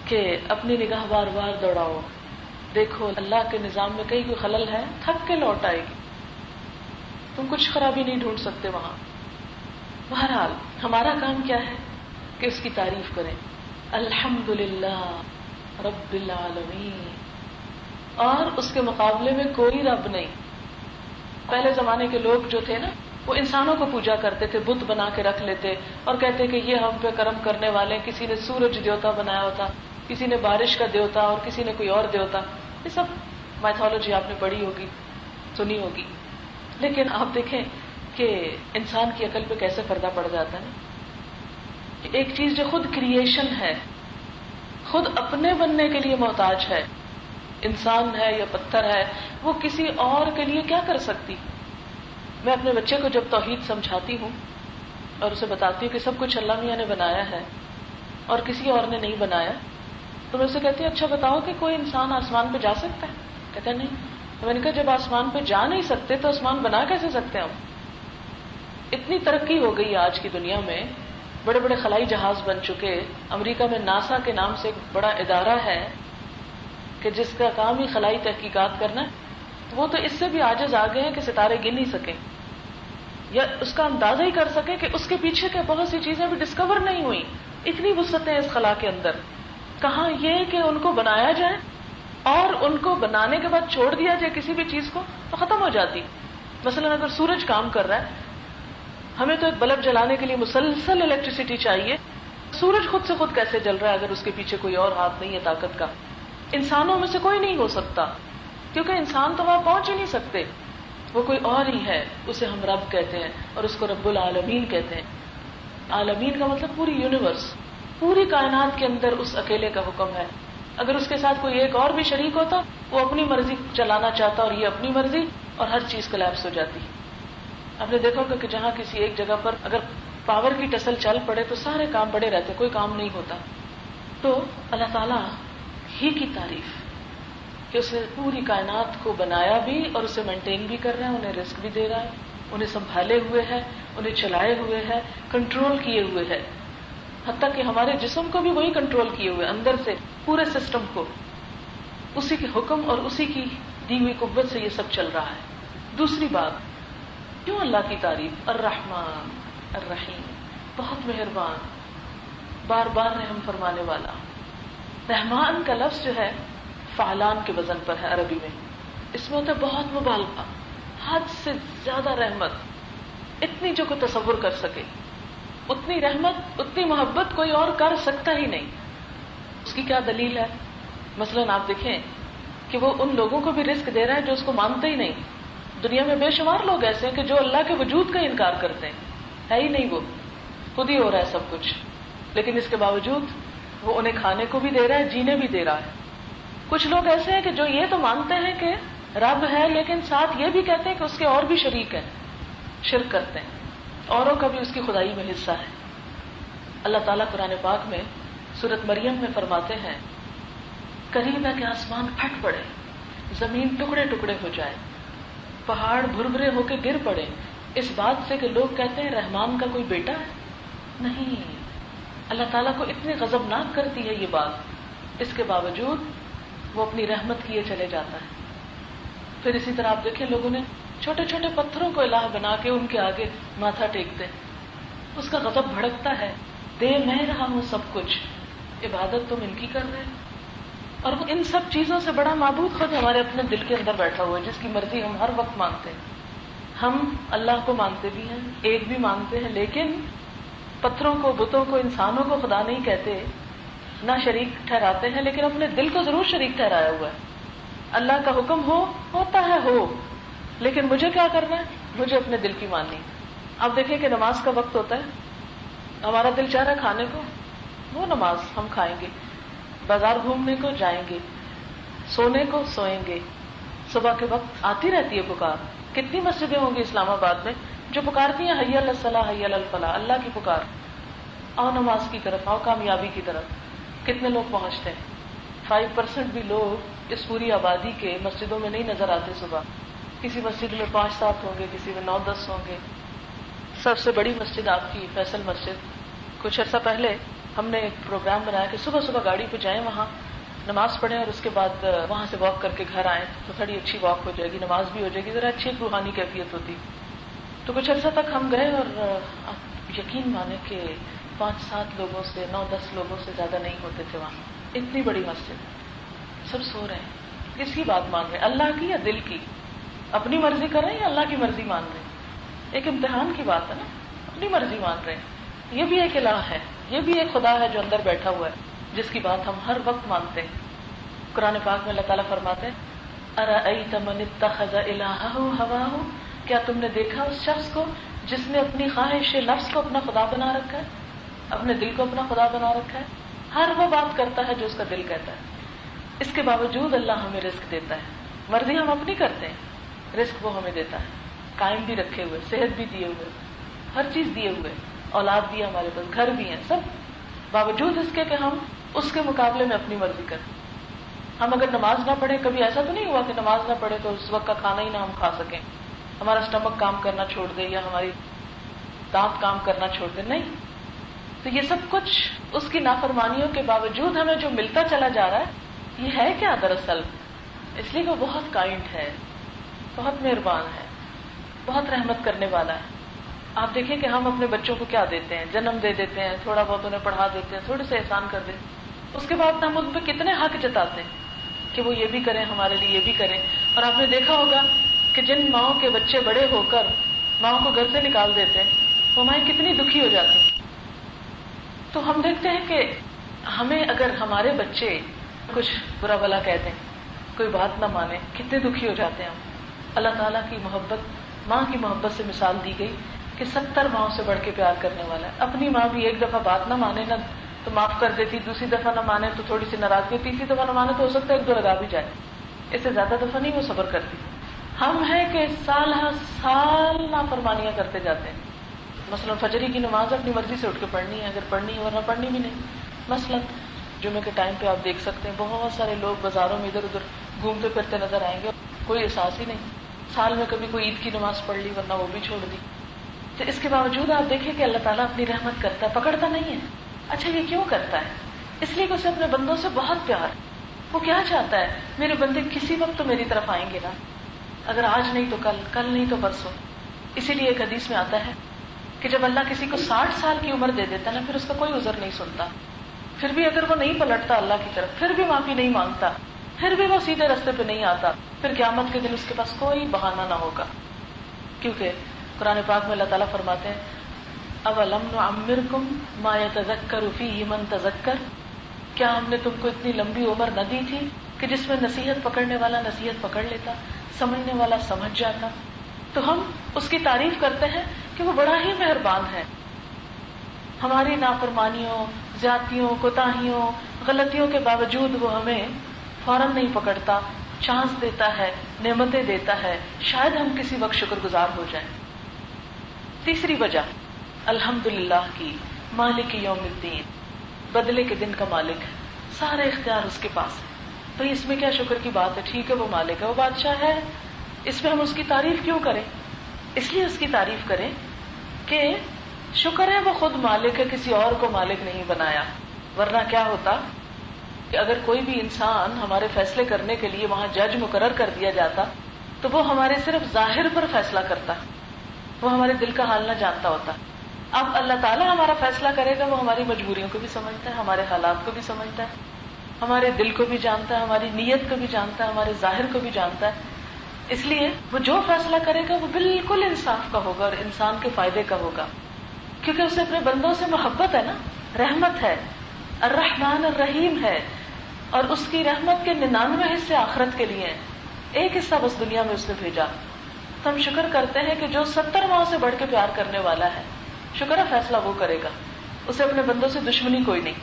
S1: کہ اپنی نگاہ بار بار دوڑاؤ، دیکھو اللہ کے نظام میں کہیں کوئی خلل ہے، تھک کے لوٹ آئے گی. تم کچھ خرابی نہیں ڈھونڈ سکتے وہاں. بہرحال ہمارا کام کیا ہے کہ اس کی تعریف کریں، الحمدللہ رب العالمین. اور اس کے مقابلے میں کوئی رب نہیں. پہلے زمانے کے لوگ جو تھے نا، وہ انسانوں کو پوجا کرتے تھے، بت بنا کے رکھ لیتے اور کہتے کہ یہ ہم پہ کرم کرنے والے ہیں. کسی نے سورج دیوتا بنایا ہوتا، کسی نے بارش کا دیوتا اور کسی نے کوئی اور دیوتا. یہ سب مائتھولوجی آپ نے پڑھی ہوگی، سنی ہوگی. لیکن آپ دیکھیں کہ انسان کی عقل پہ کیسے پردہ پڑ جاتا ہے کہ ایک چیز جو خود کریشن ہے، خود اپنے بننے کے لیے محتاج ہے، انسان ہے یا پتھر ہے، وہ کسی اور کے لیے کیا کر سکتی. میں اپنے بچے کو جب توحید سمجھاتی ہوں اور اسے بتاتی ہوں کہ سب کچھ اللہ میاں نے بنایا ہے اور کسی اور نے نہیں بنایا، تو میں اسے کہتی ہوں اچھا بتاؤ کہ کوئی انسان آسمان پہ جا سکتا ہے؟ کہتا ہے نہیں. تو میں نے کہا جب آسمان پہ جا نہیں سکتے تو آسمان بنا کیسے سکتے ہیں ہم؟ اتنی ترقی ہو گئی آج کی دنیا میں، بڑے بڑے خلائی جہاز بن چکے. امریکہ میں ناسا کے نام سے ایک بڑا ادارہ ہے کہ جس کا کام ہی خلائی تحقیقات کرنا ہے. وہ تو اس سے بھی عاجز آ گئے ہیں کہ ستارے گن نہیں سکیں یا اس کا اندازہ ہی کر سکیں کہ اس کے پیچھے کے بہت سی چیزیں بھی ڈسکور نہیں ہوئی. اتنی وسعتیں اس خلا کے اندر. کہاں یہ کہ ان کو بنایا جائے اور ان کو بنانے کے بعد چھوڑ دیا جائے کسی بھی چیز کو تو ختم ہو جاتی. مثلا اگر سورج کام کر رہا ہے، ہمیں تو ایک بلب جلانے کے لیے مسلسل الیکٹریسٹی چاہیے. سورج خود سے خود کیسے جل رہا ہے اگر اس کے پیچھے کوئی اور ہاتھ نہیں ہے طاقت کا؟ انسانوں میں سے کوئی نہیں ہو سکتا، کیونکہ انسان تو وہاں پہنچ ہی نہیں سکتے. وہ کوئی اور ہی ہے، اسے ہم رب کہتے ہیں اور اس کو رب العالمین کہتے ہیں. عالمین کا مطلب پوری یونیورس، پوری کائنات کے اندر اس اکیلے کا حکم ہے. اگر اس کے ساتھ کوئی ایک اور بھی شریک ہوتا، وہ اپنی مرضی چلانا چاہتا اور یہ اپنی مرضی، اور ہر چیز کولیپس ہو جاتی. آپ نے دیکھا ہوگا کہ جہاں کسی ایک جگہ پر اگر پاور کی ٹسل چل پڑے تو سارے کام پڑے رہتے، کوئی کام نہیں ہوتا. تو اللہ تعالیٰ ہی کی تعریف کہ اس نے پوری کائنات کو بنایا بھی اور اسے مینٹین بھی کر رہا ہے، انہیں رزق بھی دے رہا ہے، انہیں سنبھالے ہوئے ہے، انہیں چلائے ہوئے ہے، کنٹرول کیے ہوئے ہے. حتیٰ کہ ہمارے جسم کو بھی وہی کنٹرول کیے ہوئے، اندر سے پورے سسٹم کو اسی کے حکم اور اسی کی دی ہوئی قوت سے یہ سب چل رہا ہے. دوسری بات، کیوں اللہ کی تعریف؟ الرحمن الرحیم، بہت مہربان، بار بار رحم فرمانے والا. رحمان کا لفظ جو ہے فعلان کے وزن پر ہے عربی میں. اس میں ہوتا ہے بہت مبالغہ، حد سے زیادہ رحمت، اتنی جو کوئی تصور کر سکے. اتنی رحمت، اتنی محبت کوئی اور کر سکتا ہی نہیں. اس کی کیا دلیل ہے؟ مثلاً آپ دیکھیں کہ وہ ان لوگوں کو بھی رزق دے رہا ہے جو اس کو مانتے ہی نہیں. دنیا میں بے شمار لوگ ایسے ہیں کہ جو اللہ کے وجود کا انکار کرتے ہیں، ہے ہی نہیں، وہ خود ہی ہو رہا ہے سب کچھ، لیکن اس کے باوجود وہ انہیں کھانے کو بھی دے رہا ہے، جینے بھی دے رہا ہے. کچھ لوگ ایسے ہیں کہ جو یہ تو مانتے ہیں کہ رب ہے، لیکن ساتھ یہ بھی کہتے ہیں کہ اس کے اور بھی شریک ہیں، شرک کرتے ہیں، اوروں کا بھی اس کی خدائی میں حصہ ہے. اللہ تعالیٰ قرآن پاک میں سورۃ مریم میں فرماتے ہیں قریب ہے کہ آسمان پھٹ پڑے، زمین ٹکڑے ٹکڑے ہو جائے، پہاڑ بھربھرے ہو کے گر پڑے، اس بات سے کہ لوگ کہتے ہیں رحمان کا کوئی بیٹا ہے. نہیں، اللہ تعالیٰ کو اتنی غضبناک کرتی ہے یہ بات، اس کے باوجود وہ اپنی رحمت کیے چلے جاتا ہے. پھر اسی طرح آپ دیکھیں لوگوں نے چھوٹے چھوٹے پتھروں کو الہ بنا کے ان کے آگے ماتھا ٹیکتے، اس کا غضب بھڑکتا ہے، دے میں رہا ہوں سب کچھ، عبادت تم ان کی کر رہے. اور ان سب چیزوں سے بڑا معبود خود ہمارے اپنے دل کے اندر بیٹھا ہوا ہے، جس کی مرضی ہم ہر وقت مانتے ہیں. ہم اللہ کو مانتے بھی ہیں، ایک بھی مانتے ہیں، لیکن پتھروں کو، بتوں کو، انسانوں کو خدا نہیں کہتے، نہ شریک ٹھہراتے ہیں، لیکن اپنے دل کو ضرور شریک ٹھہرایا ہوا ہے. اللہ کا حکم ہوتا ہے ہو، لیکن مجھے کیا کرنا ہے؟ مجھے اپنے دل کی ماننی. اب دیکھیں کہ نماز کا وقت ہوتا ہے، ہمارا دل چاہ رہا ہے کھانے کو، وہ نماز ہم کھائیں گے، بازار گھومنے کو جائیں گے، سونے کو سوئیں گے. صبح کے وقت آتی رہتی ہے پکار. کتنی مسجدیں ہوں گی اسلام آباد میں جو پکارتی ہیں حی علی الصلاح حی علی الفلاح، اللہ کی پکار، آؤ نماز کی طرف، آؤ کامیابی کی طرف. کتنے لوگ پہنچتے ہیں؟ 5% بھی لوگ اس پوری آبادی کے مسجدوں میں نہیں نظر آتے. صبح کسی مسجد میں 5-7 ہوں گے، کسی میں 9-10 ہوں گے. سب سے بڑی مسجد آپ کی فیصل مسجد، کچھ عرصہ پہلے ہم نے ایک پروگرام بنایا کہ صبح صبح گاڑی پہ جائیں، وہاں نماز پڑھیں اور اس کے بعد وہاں سے واک کر کے گھر آئیں تو تھوڑی اچھی واک ہو جائے گی، نماز بھی ہو جائے گی، ذرا اچھی روحانی کیفیت ہوتی. تو کچھ عرصہ تک ہم گئے اور آپ یقین مانیں کہ 5-7 لوگوں سے 9-10 لوگوں سے زیادہ نہیں ہوتے تھے وہاں. اتنی بڑی مسجد، سب سو رہے ہیں. کس کی بات مان رہے ہیں؟ اللہ کی یا دل کی؟ اپنی مرضی کر رہے ہیں یا اللہ کی مرضی مان رہے ہیں؟ ایک امتحان کی بات ہے نا. اپنی مرضی مان رہے ہیں. یہ بھی ایک الہ ہے، یہ بھی ایک خدا ہے جو اندر بیٹھا ہوا ہے، جس کی بات ہم ہر وقت مانتے ہیں. قرآن پاک میں اللہ تعالیٰ فرماتے ہیں اَرَأَيْتَ مَنِ اتَّخَذَ إِلَٰهَهُ هَوَاهُ، کیا تم نے دیکھا اس شخص کو جس نے اپنی خواہش نفس کو اپنا خدا بنا رکھا ہے، اپنے دل کو اپنا خدا بنا رکھا ہے. ہر وہ بات کرتا ہے جو اس کا دل کہتا ہے. اس کے باوجود اللہ ہمیں رزق دیتا ہے. مرضی ہم اپنی کرتے ہیں، رزق وہ ہمیں دیتا ہے. قائم بھی رکھے ہوئے، صحت بھی دیے ہوئے، ہر چیز دیے ہوئے، اولاد بھی ہے ہمارے پاس، گھر بھی ہیں، سب باوجود اس کے کہ ہم اس کے مقابلے میں اپنی مرضی کرتے. ہم اگر نماز نہ پڑھیں، کبھی ایسا تو نہیں ہوا کہ نماز نہ پڑھے تو اس وقت کا کھانا ہی نہ ہم کھا سکیں، ہمارا اسٹمک کام کرنا چھوڑ دے یا ہماری دانت کام کرنا چھوڑ دے؟ نہیں. تو یہ سب کچھ اس کی نافرمانیوں کے باوجود ہمیں جو ملتا چلا جا رہا ہے، یہ ہے کیا دراصل؟ اس لیے وہ بہت کائنڈ ہے، بہت مہربان ہے، بہت رحمت کرنے والا ہے. آپ دیکھیں کہ ہم اپنے بچوں کو کیا دیتے ہیں؟ جنم دے دیتے ہیں، تھوڑا بہت انہیں پڑھا دیتے ہیں، تھوڑے سے احسان کر دیتے ہیں، اس کے بعد ہم ان پہ کتنے حق جتاتے ہیں کہ وہ یہ بھی کریں، ہمارے لیے یہ بھی کریں. اور آپ نے دیکھا ہوگا کہ جن ماؤں کے بچے بڑے ہو کر ماؤں کو گھر سے نکال دیتے ہیں، وہ مائیں کتنی دکھی ہو جاتی ہیں. تو ہم دیکھتے ہیں کہ ہمیں اگر ہمارے بچے کچھ برا بلا کہہ دیں، کوئی بات نہ مانے، کتنے دکھی ہو جاتے ہیں ہم. اللہ تعالیٰ کی محبت، ماں کی محبت سے مثال دی گئی کہ 70 ماؤں سے بڑھ کے پیار کرنے والا ہے. اپنی ماں بھی ایک دفعہ بات نہ مانے نا تو معاف کر دیتی، دوسری دفعہ نہ مانے تو تھوڑی سی ناراضگی، تیسری دفعہ نہ مانے تو ہو سکتا ہے 1-2 لگا بھی جائے، اس سے زیادہ دفعہ نہیں وہ صبر کرتی. ہم ہیں کہ سال ہر سال نافرمانیاں کرتے جاتے ہیں. مثلا فجری کی نماز اپنی مرضی سے اٹھ کے پڑھنی ہے، اگر پڑھنی ہے ورنہ پڑھنی بھی نہیں. مثلا جمعے کے ٹائم پہ آپ دیکھ سکتے ہیں بہت سارے لوگ بازاروں میں ادھر ادھر گھومتے پھرتے نظر آئیں گے، کوئی احساس ہی نہیں. سال میں کبھی کوئی عید کی نماز پڑھ لی ورنہ وہ بھی چھوڑ دی. تو اس کے باوجود آپ دیکھیں کہ اللہ تعالیٰ اپنی رحمت کرتا ہے، پکڑتا نہیں ہے. اچھا یہ کیوں کرتا ہے؟ اس لیے کہ اسے اپنے بندوں سے بہت پیار. وہ کیا چاہتا ہے؟ میرے بندے کسی وقت تو میری طرف آئیں گے نا، اگر آج نہیں تو کل، کل نہیں تو پرسوں. اسی لیے ایک حدیث میں آتا ہے کہ جب اللہ کسی کو 60 سال کی عمر دے دیتا نا، پھر اس کا کوئی عذر نہیں سنتا. پھر بھی اگر وہ نہیں پلٹتا اللہ کی طرف، پھر بھی معافی نہیں مانگتا، پھر بھی وہ سیدھے راستے پہ نہیں آتا، پھر قیامت کے دن اس کے پاس کوئی بہانہ نہ ہوگا. کیونکہ قرآن پاک میں اللہ تعالیٰ فرماتے ہیں اَوَلَمْ نُعَمِّرْكُمْ مَا يَتَذَكَّرُ فِيهِ مَنْ تَذَكَّرَ، کیا ہم نے تم کو اتنی لمبی عمر نہ دی تھی کہ جس میں نصیحت پکڑنے والا نصیحت پکڑ لیتا، سمجھنے والا سمجھ جاتا. تو ہم اس کی تعریف کرتے ہیں کہ وہ بڑا ہی مہربان ہے. ہماری نافرمانیوں، زیادتیوں، کوتاہیوں، غلطیوں کے باوجود وہ ہمیں فوراً نہیں پکڑتا، چانس دیتا ہے، نعمتیں دیتا ہے، شاید ہم کسی وقت شکر گزار ہو جائیں. تیسری وجہ الحمدللہ کی، مالک یوم الدین، بدلے کے دن کا مالک ہے، سارے اختیار اس کے پاس ہے. تو اس میں کیا شکر کی بات ہے؟ ٹھیک ہے وہ مالک ہے، وہ بادشاہ ہے، اس میں ہم اس کی تعریف کیوں کریں؟ اس لیے اس کی تعریف کریں کہ شکر ہے وہ خود مالک ہے، کسی اور کو مالک نہیں بنایا. ورنہ کیا ہوتا کہ اگر کوئی بھی انسان ہمارے فیصلے کرنے کے لیے وہاں جج مقرر کر دیا جاتا تو وہ ہمارے صرف ظاہر پر فیصلہ کرتا، وہ ہمارے دل کا حال نہ جانتا ہوتا. اب اللہ تعالیٰ ہمارا فیصلہ کرے گا، وہ ہماری مجبوریوں کو بھی سمجھتا ہے، ہمارے حالات کو بھی سمجھتا ہے. ہمارے دل کو بھی جانتا ہے، ہماری نیت کو بھی جانتا ہے، ہمارے ظاہر کو بھی جانتا ہے. اس لیے وہ جو فیصلہ کرے گا وہ بالکل انصاف کا ہوگا اور انسان کے فائدے کا ہوگا، کیونکہ اسے اپنے بندوں سے محبت ہے نا، رحمت ہے، الرحمن الرحیم ہے، اور اس کی رحمت کے 99 حصے آخرت کے لیے ہیں، ایک حصہ بس دنیا میں اس نے بھیجا. تو ہم شکر کرتے ہیں کہ جو 70 ماؤں سے بڑھ کے پیار کرنے والا ہے، شکر ہے فیصلہ وہ کرے گا. اسے اپنے بندوں سے دشمنی کوئی نہیں،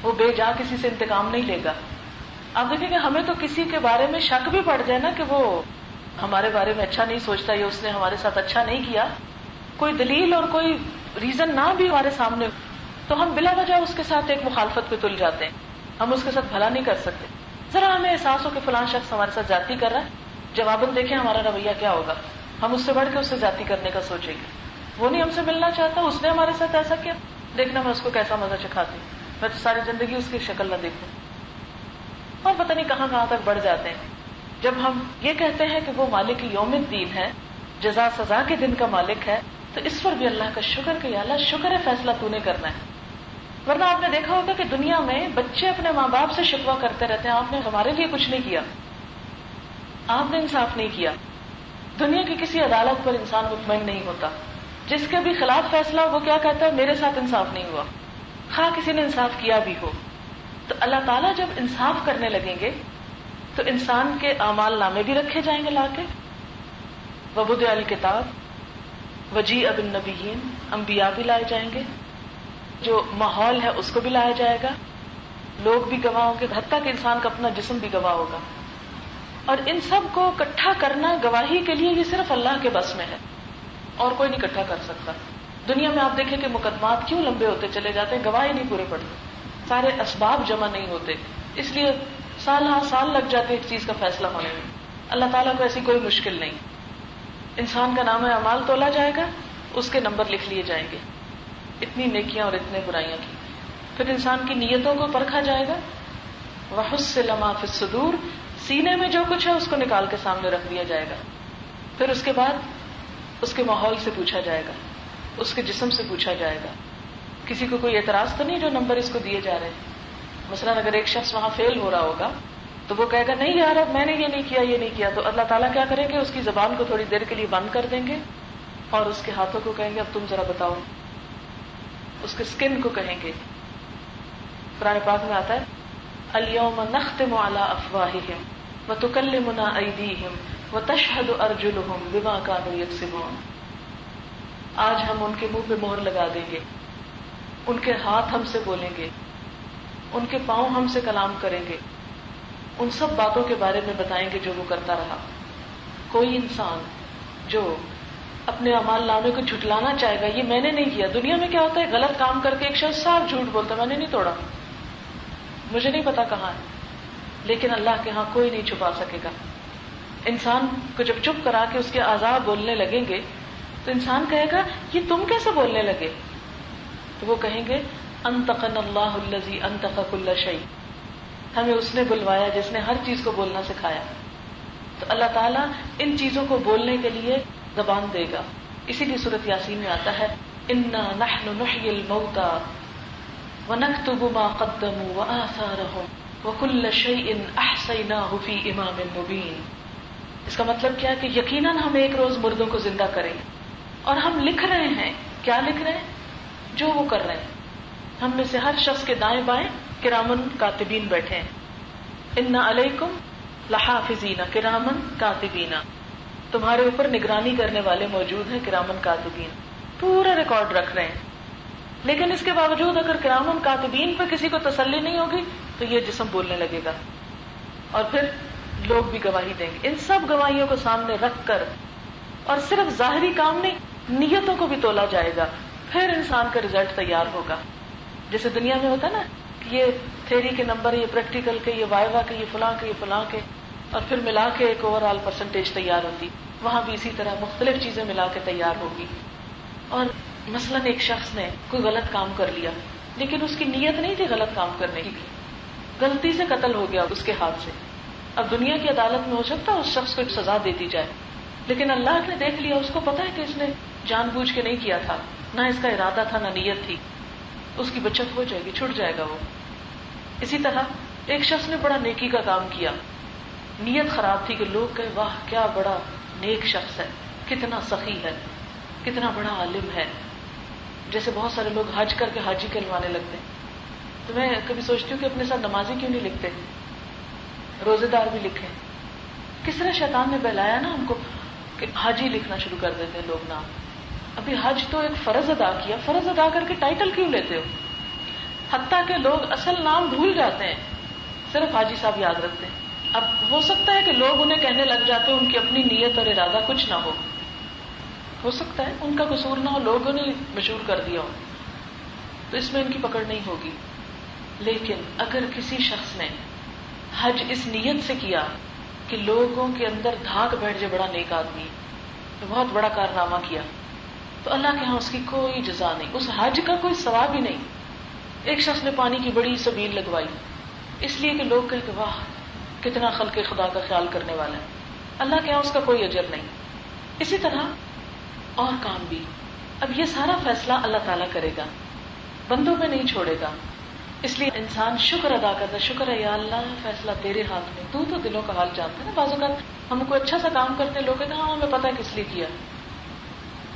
S1: وہ بے جا کسی سے انتقام نہیں لے گا. آپ دیکھیں کہ ہمیں تو کسی کے بارے میں شک بھی پڑ جائے نا کہ وہ ہمارے بارے میں اچھا نہیں سوچتا یا اس نے ہمارے ساتھ اچھا نہیں کیا، کوئی دلیل اور کوئی ریزن نہ بھی ہمارے سامنے، تو ہم بلا وجہ اس کے ساتھ ایک مخالفت پہ تل جاتے ہیں. ہم اس کے ساتھ بھلا نہیں کر سکتے. ذرا ہمیں احساس ہو کہ فلاں شخص ہمارے ساتھ زیادتی کر رہا ہے، جواباً دیکھیں ہمارا رویہ کیا ہوگا. ہم اس سے بڑھ کے اس سے زیادتی کرنے کا سوچیں گے. وہ نہیں ہم سے ملنا چاہتا، اس نے ہمارے ساتھ ایسا کیا، دیکھنا میں اس کو کیسا مزہ چکھاتی ہوں، میں تو ساری زندگی اس کی شکل نہ دیکھوں. اور پتہ نہیں کہاں کہاں تک بڑھ جاتے ہیں. جب ہم یہ کہتے ہیں کہ وہ مالک یوم الدین ہے، جزا سزا کے دن کا مالک ہے، تو اس پر بھی اللہ کا شکر کہ یا اللہ شکر ہے فیصلہ تو نے کرنا ہے. ورنہ آپ نے دیکھا ہوگا کہ دنیا میں بچے اپنے ماں باپ سے شکوہ کرتے رہتے ہیں، آپ نے ہمارے لیے کچھ نہیں کیا، آپ نے انصاف نہیں کیا. دنیا کی کسی عدالت پر انسان مطمئن نہیں ہوتا. جس کے بھی خلاف فیصلہ وہ کیا کہتا ہے، میرے ساتھ انصاف نہیں ہوا، خواہ کسی نے انصاف کیا بھی ہو. تو اللہ تعالیٰ جب انصاف کرنے لگیں گے تو انسان کے اعمال نامے بھی رکھے جائیں گے لا کے، وبدع الکتاب وجیء بالنبیین، انبیاء بھی لائے جائیں گے، جو ماحول ہے اس کو بھی لایا جائے گا، لوگ بھی گواہ ہوں گے، حتیٰ کہ انسان کا اپنا جسم بھی گواہ ہوگا. اور ان سب کو اکٹھا کرنا گواہی کے لیے یہ صرف اللہ کے بس میں ہے، اور کوئی نہیں اکٹھا کر سکتا. دنیا میں آپ دیکھیں کہ مقدمات کیوں لمبے ہوتے چلے جاتے ہیں، گواہی نہیں پورے پڑتے، سارے اسباب جمع نہیں ہوتے، اس لیے سال ہاں سال لگ جاتے ایک چیز کا فیصلہ ہونے میں. اللہ تعالیٰ کو ایسی کوئی مشکل نہیں. انسان کا نام اعمال تولا جائے گا، اس کے نمبر لکھ لیے جائیں گے، اتنی نیکیاں اور اتنے برائیاں کی. پھر انسان کی نیتوں کو پرکھا جائے گا، وحصل ما فی الصدور، سینے میں جو کچھ ہے اس کو نکال کے سامنے رکھ دیا جائے گا. پھر اس کے بعد اس کے ماحول سے پوچھا جائے گا، اس کے جسم سے پوچھا جائے گا. کسی کو کوئی اعتراض تو نہیں جو نمبر اس کو دیے جا رہے ہیں. مثلا اگر ایک شخص وہاں فیل ہو رہا ہوگا تو وہ کہے گا نہیں یار اب میں نے یہ نہیں کیا یہ نہیں کیا، تو اللہ تعالیٰ کیا کریں گے، اس کی زبان کو تھوڑی دیر کے لیے بند کر دیں گے اور اس کے ہاتھوں کو کہیں گے اب تم ذرا بتاؤ. اس کے سکن کو کہیں گے. قرآن پاک میں آتا ہے الیوم نختم علی افواہہم وتکلمنا ایدیہم وتشہد ارجلہم بما کانوا یکسبون. آج ہم ان کے منہ پہ مہر لگا دیں گے، ان کے ہاتھ ہم سے بولیں گے، ان کے پاؤں ہم سے کلام کریں گے، ان سب باتوں کے بارے میں بتائیں گے جو وہ کرتا رہا. کوئی انسان جو اپنے اعمال نامے کو جھٹلانا چاہے گا، یہ میں نے نہیں کیا. دنیا میں کیا ہوتا ہے، غلط کام کر کے ایک شخص صاف جھوٹ بولتا، میں نے نہیں توڑا، مجھے نہیں پتا کہاں ہے. لیکن اللہ کے ہاں کوئی نہیں چھپا سکے گا. انسان کو جب چپ کرا کے اس کے اعضاء بولنے لگیں گے تو انسان کہے گا یہ تم کیسے بولنے لگے؟ تو وہ کہیں گے انطقنا اللہ الذی انطق کل شیء، ہمیں اس نے بلوایا جس نے ہر چیز کو بولنا سکھایا. تو اللہ تعالیٰ ان چیزوں کو بولنے کے لیے زبان دے گا. اسی لیے سورۃ یاسین میں آتا ہے انا نحن نحیی الموتى ونکتب ما قدموا وآثارهم وکل شیء احصیناہ فی امام مبین. اس کا مطلب کیا ہے کہ یقیناً ہم ایک روز مردوں کو زندہ کریں گے، اور ہم لکھ رہے ہیں. کیا لکھ رہے ہیں؟ جو وہ کر رہے ہیں. ہم میں سے ہر شخص کے دائیں بائیں کرامن کاتبین بیٹھے ہیں. ان علیکم لحافظین کرامن کاتبین، تمہارے اوپر نگرانی کرنے والے موجود ہیں کرامن کاتبین، پورا ریکارڈ رکھ رہے ہیں. لیکن اس کے باوجود اگر کرامن کاتبین پہ کسی کو تسلی نہیں ہوگی تو یہ جسم بولنے لگے گا، اور پھر لوگ بھی گواہی دیں گے. ان سب گواہیوں کو سامنے رکھ کر، اور صرف ظاہری کام نہیں نیتوں کو بھی تولا جائے گا، پھر انسان کا رزلٹ تیار ہوگا. جیسے دنیا میں ہوتا ہے نا کہ یہ تھیوری کے نمبر، یہ پریکٹیکل کے، یہ وائوا کے، یہ فلاں کے، یہ فلاں کے، اور پھر ملا کے ایک اوور آل پرسنٹیج تیار ہوتی. وہاں بھی اسی طرح مختلف چیزیں ملا کے تیار ہوگی. اور مثلا ایک شخص نے کوئی غلط کام کر لیا لیکن اس کی نیت نہیں تھی غلط کام کرنے کی، غلطی سے قتل ہو گیا اس کے ہاتھ سے. اب دنیا کی عدالت میں ہو سکتا ہے اس شخص کو سزا دے دی جائے، لیکن اللہ نے دیکھ لیا، اس کو پتا ہے کہ اس نے جان بوجھ کے نہیں کیا تھا، نہ اس کا ارادہ تھا نہ نیت تھی، اس کی بچت ہو جائے گی، چھٹ جائے گا وہ. اسی طرح ایک شخص نے بڑا نیکی کا کام کیا، نیت خراب تھی کہ لوگ کہے واہ کیا بڑا نیک شخص ہے، کتنا سخی ہے، کتنا بڑا عالم ہے. جیسے بہت سارے لوگ حج کر کے حاجی کہلوانے لگتے ہیں. تو میں کبھی سوچتی ہوں کہ اپنے ساتھ نمازی کیوں نہیں لکھتے، روزے دار بھی لکھیں. کس طرح شیطان نے بہلایا نا ہم کو کہ حاجی لکھنا شروع کر دیتے ہیں لوگ نام. ابھی حج تو ایک فرض ادا کیا، فرض ادا کر کے ٹائٹل کیوں لیتے ہو؟ حتیٰ کہ لوگ اصل نام بھول جاتے ہیں، صرف حاجی صاحب یاد رکھتے ہیں. اب ہو سکتا ہے کہ لوگ انہیں کہنے لگ جاتے ہیں، ان کی اپنی نیت اور ارادہ کچھ نہ ہو سکتا ہے ان کا قصور نہ ہو، لوگوں نے مشہور کر دیا ہو، تو اس میں ان کی پکڑ نہیں ہوگی. لیکن اگر کسی شخص نے حج اس نیت سے کیا کہ لوگوں کے اندر دھاک بیٹھ جائے بڑا نیک آدمی، تو بہت بڑا کارنامہ کیا، تو اللہ کے ہاں اس کی کوئی جزا نہیں، اس حج کا کوئی ثواب ہی نہیں. ایک شخص نے پانی کی بڑی سبیل لگوائی اس لیے کہ لوگ کہیں کہ واہ کتنا خلق خدا کا خیال کرنے والا ہے، اللہ کے ہاں اس کا کوئی اجر نہیں. اسی طرح اور کام بھی. اب یہ سارا فیصلہ اللہ تعالیٰ کرے گا، بندوں پہ نہیں چھوڑے گا. اس لیے انسان شکر ادا کرتا ہے، شکر ہے یا اللہ فیصلہ تیرے ہاتھ میں، تو دلوں کا حال جانتا ہے نا. بعض اوقات ہم کو اچھا سا کام کرتے ہیں، لوگ کہتے ہیں ہاں ہمیں پتا ہے کس لیے کیا،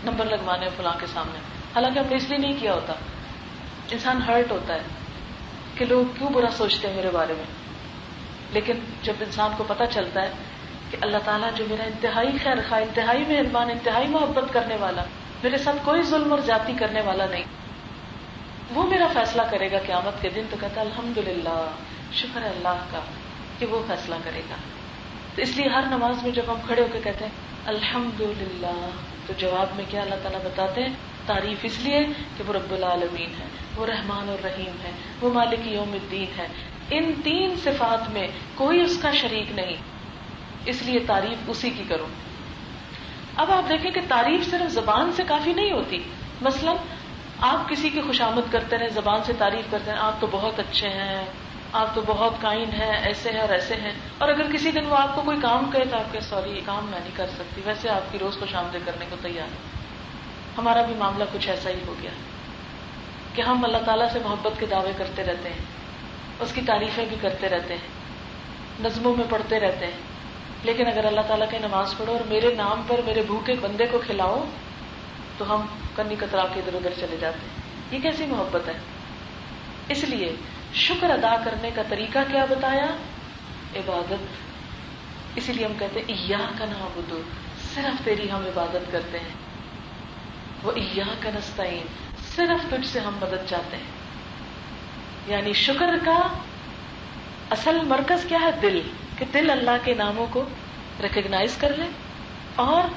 S1: نمبر لگوانے فلاں کے سامنے، حالانکہ ہم نے اس لیے نہیں کیا ہوتا. انسان ہرٹ ہوتا ہے کہ لوگ کیوں برا سوچتے ہیں میرے بارے میں. لیکن جب انسان کو پتہ چلتا ہے کہ اللہ تعالیٰ جو میرا انتہائی خیر خواہ، انتہائی مہربان، انتہائی محبت کرنے والا، میرے ساتھ کوئی ظلم اور زیادتی کرنے والا نہیں، وہ میرا فیصلہ کرے گا قیامت کے دن، تو کہتا ہے الحمدللہ، شکر ہے اللہ کا کہ وہ فیصلہ کرے گا. تو اس لیے ہر نماز میں جب ہم کھڑے ہو کے کہتے ہیں الحمدللہ، تو جواب میں کیا اللہ تعالیٰ بتاتے ہیں؟ تعریف اس لیے کہ وہ رب العالمین ہے، وہ رحمان اور رحیم ہے، وہ مالک یوم الدین ہے. ان تین صفات میں کوئی اس کا شریک نہیں، اس لیے تعریف اسی کی کرو. اب آپ دیکھیں کہ تعریف صرف زبان سے کافی نہیں ہوتی. مثلا آپ کسی کی خوشامد کرتے رہے، زبان سے تعریف کرتے ہیں، آپ تو بہت اچھے ہیں، آپ تو بہت کائنڈ ہیں، ایسے ہیں اور ایسے ہیں. اور اگر کسی دن وہ آپ کو کوئی کام کہے تو آپ کہ سوری یہ کام میں نہیں کر سکتی، ویسے آپ کی روز خوش آمدید کرنے کو تیار ہے. ہمارا بھی معاملہ کچھ ایسا ہی ہو گیا کہ ہم اللہ تعالیٰ سے محبت کے دعوے کرتے رہتے ہیں، اس کی تعریفیں بھی کرتے رہتے ہیں، نظموں میں پڑھتے رہتے ہیں، لیکن اگر اللہ تعالیٰ کی نماز پڑھو اور میرے نام پر میرے بھوکے بندے کو کھلاؤ تو ہم کنی کترا کے ادھر ادھر چلے جاتے ہیں. یہ کیسی محبت ہے؟ اس لیے شکر ادا کرنے کا طریقہ کیا بتایا؟ عبادت. اسی لیے ہم کہتے ہیں ایاک نعبد، صرف تیری ہم عبادت کرتے ہیں، وہ ایاک نستعین، صرف تجھ سے ہم مدد چاہتے ہیں. یعنی شکر کا اصل مرکز کیا ہے؟ دل، کہ دل اللہ کے ناموں کو ریکگنائز کر لے، اور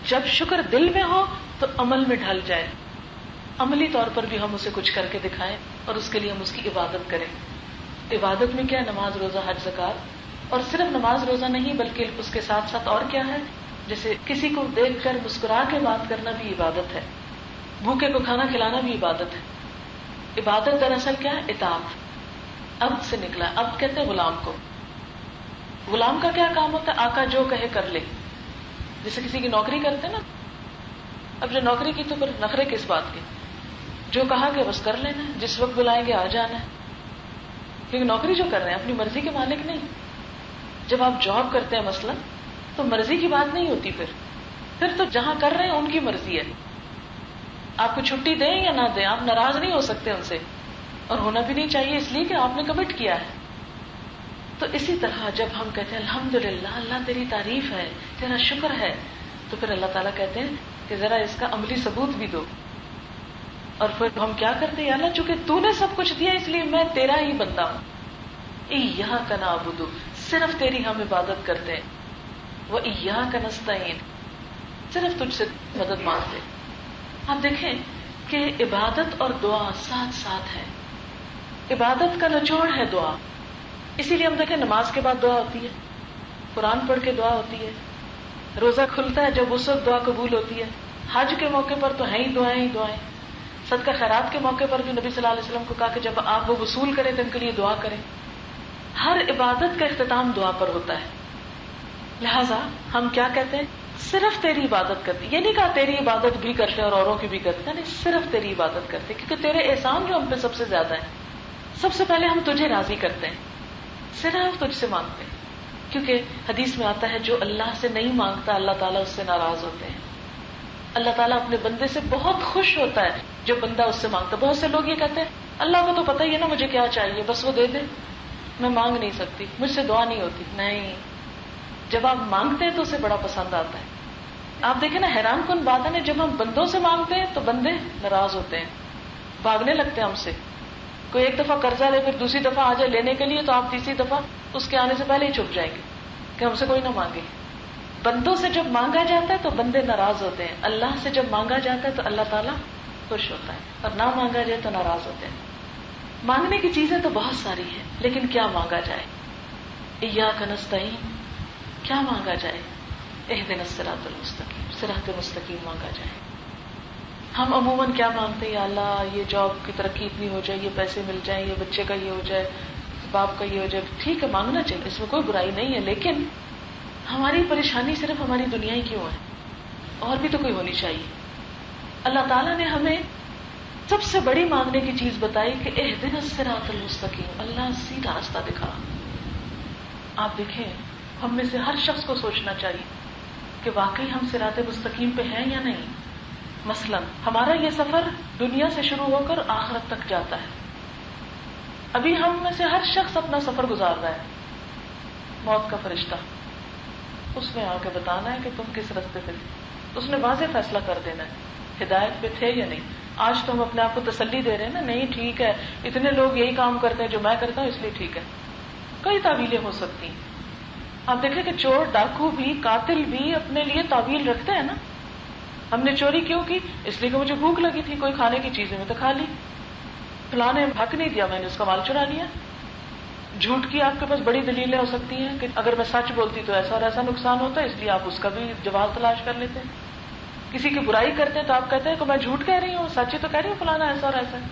S1: جب شکر دل میں ہو تو عمل میں ڈھل جائے، عملی طور پر بھی ہم اسے کچھ کر کے دکھائیں اور اس کے لیے ہم اس کی عبادت کریں. عبادت میں کیا؟ نماز، روزہ، حج، زکات. اور صرف نماز روزہ نہیں بلکہ اس کے ساتھ ساتھ اور کیا ہے؟ جیسے کسی کو دیکھ کر مسکرا کے بات کرنا بھی عبادت ہے، بھوکے کو کھانا کھلانا بھی عبادت ہے. عبادت دراصل کیا ہے؟ اطاعت. عبد سے نکلا، عبد کہتے ہیں غلام کو. غلام کا کیا کام ہوتا ہے؟ آقا جو کہے کر لے. جیسے کسی کی نوکری کرتے ہیں نا، اب جو نوکری کی تو پھر نخرے کس بات کے، جو کہا کہ بس کر لینا ہے، جس وقت بلائیں گے آ جانا ہے، کیونکہ نوکری جو کر رہے ہیں اپنی مرضی کے مالک نہیں. جب آپ جاب کرتے ہیں مثلا تو مرضی کی بات نہیں ہوتی، پھر تو جہاں کر رہے ہیں ان کی مرضی ہے. آپ کو چھٹی دیں یا نہ دیں آپ ناراض نہیں ہو سکتے ان سے، اور ہونا بھی نہیں چاہیے اس لیے کہ آپ نے کمٹ کیا ہے. تو اسی طرح جب ہم کہتے ہیں الحمدللہ، اللہ تیری تعریف ہے، تیرا شکر ہے، تو پھر اللہ تعالیٰ کہتے ہیں کہ ذرا اس کا عملی ثبوت بھی دو. اور پھر ہم کیا کرتے ہیں؟ یا اللہ چونکہ تو نے سب کچھ دیا اس لیے میں تیرا ہی بندہ ہوں. ایاک نعبد، صرف تیری ہم عبادت کرتے ہیں. وہ ایاک نستعین، صرف تجھ سے مدد مانگتے. آپ دیکھیں کہ عبادت اور دعا ساتھ ساتھ ہے. عبادت کا نچوڑ ہے دعا. اسی لیے ہم دیکھیں نماز کے بعد دعا ہوتی ہے، قرآن پڑھ کے دعا ہوتی ہے، روزہ کھلتا ہے جب اس وقت دعا قبول ہوتی ہے، حج کے موقع پر تو ہیں ہی دعائیں ہی دعائیں. صدقہ خیرات کے موقع پر بھی نبی صلی اللہ علیہ وسلم کو کہا کہ جب آپ وہ وصول کریں تو ان کے لیے دعا کریں. ہر عبادت کا اختتام دعا پر ہوتا ہے. لہذا ہم کیا کہتے ہیں؟ صرف تیری عبادت کرتے. یہ نہیں کہا تیری عبادت بھی کرتے اور اوروں کی بھی کرتے، نہیں، صرف تیری عبادت کرتے، کیونکہ تیرے احسان جو ہم پہ سب سے زیادہ ہے. سب سے پہلے ہم تجھے راضی کرتے ہیں. صرف تجھ سے مانگتے ہیں. کیونکہ حدیث میں آتا ہے جو اللہ سے نہیں مانگتا اللہ تعالیٰ اس سے ناراض ہوتے ہیں. اللہ تعالیٰ اپنے بندے سے بہت خوش ہوتا ہے جب بندہ اس سے مانگتا. بہت سے لوگ یہ کہتے ہیں اللہ کو تو پتہ ہی ہے نا مجھے کیا چاہیے، بس وہ دے دے، میں مانگ نہیں سکتی، مجھ سے دعا نہیں ہوتی. نہیں، جب آپ مانگتے ہیں تو اسے بڑا پسند آتا ہے. آپ دیکھیں نا، حیران کن بات ہے نا، جب ہم بندوں سے مانگتے ہیں تو بندے ناراض ہوتے ہیں، بھاگنے لگتے ہیں ہم سے. کوئی ایک دفعہ قرضہ لے پھر دوسری دفعہ آ جائے لینے کے لیے تو آپ تیسری دفعہ اس کے آنے سے پہلے ہی چھپ جائیں گے کہ ہم سے کوئی نہ مانگے. بندوں سے جب مانگا جاتا ہے تو بندے ناراض ہوتے ہیں. اللہ سے جب مانگا جاتا ہے تو اللہ تعالیٰ خوش ہوتا ہے، اور نہ مانگا جائے تو ناراض ہوتے ہیں. مانگنے کی چیزیں تو بہت ساری ہیں، لیکن کیا مانگا جائے؟ ایاک نستعین، کیا مانگا جائے؟ اہدنا الصراط المستقیم، صراط مستقیم مانگا جائے. ہم عموماً کیا مانگتے ہیں؟ یا اللہ یہ جاب کی ترقی اتنی ہو جائے، یہ پیسے مل جائیں، یہ بچے کا یہ ہو جائے، باپ کا یہ ہو جائے. ٹھیک ہے، مانگنا چاہیے، اس میں کوئی برائی نہیں ہے، لیکن ہماری پریشانی صرف ہماری دنیا ہی کیوں ہے؟ اور بھی تو کوئی ہونی چاہیے. اللہ تعالیٰ نے ہمیں سب سے بڑی مانگنے کی چیز بتائی کہ اہدنا الصراط المستقیم، اللہ سیدھا راستہ دکھا. آپ دیکھیں، ہم میں سے ہر شخص کو سوچنا چاہیے کہ واقعی ہم صراط مستقیم پہ ہیں یا نہیں. مثلا ہمارا یہ سفر دنیا سے شروع ہو کر آخرت تک جاتا ہے. ابھی ہم میں سے ہر شخص اپنا سفر گزار رہا ہے. موت کا فرشتہ اس میں آ کے بتانا ہے کہ تم کس راستے پہ تھے. اس نے واضح فیصلہ کر دینا ہے ہدایت پہ تھے یا نہیں. آج تو ہم اپنے آپ کو تسلی دے رہے ہیں نا، نہیں ٹھیک ہے، اتنے لوگ یہی کام کرتے ہیں جو میں کرتا ہوں اس لیے ٹھیک ہے. کئی تعویلیں ہو سکتی ہیں. آپ دیکھیں کہ چور ڈاکو بھی قاتل بھی اپنے لیے تعویل رکھتے ہیں نا. ہم نے چوری کیوں کی؟ اس لیے کہ مجھے بھوک لگی تھی، کوئی کھانے کی چیز میں تو کھا لی. فلاں نے حق نہیں دیا، میں نے اس کا مال چرا لیا. جھوٹ کی آپ کے پاس بڑی دلیلیں ہو سکتی ہیں کہ اگر میں سچ بولتی تو ایسا اور ایسا نقصان ہوتا ہے، اس لیے آپ اس کا بھی جواز تلاش کر لیتے ہیں. کسی کی برائی کرتے ہیں تو آپ کہتے ہیں کہ میں جھوٹ کہہ رہی ہوں، سچ ہی تو کہہ رہی ہوں، فلانا ایسا اور ایسا ہے،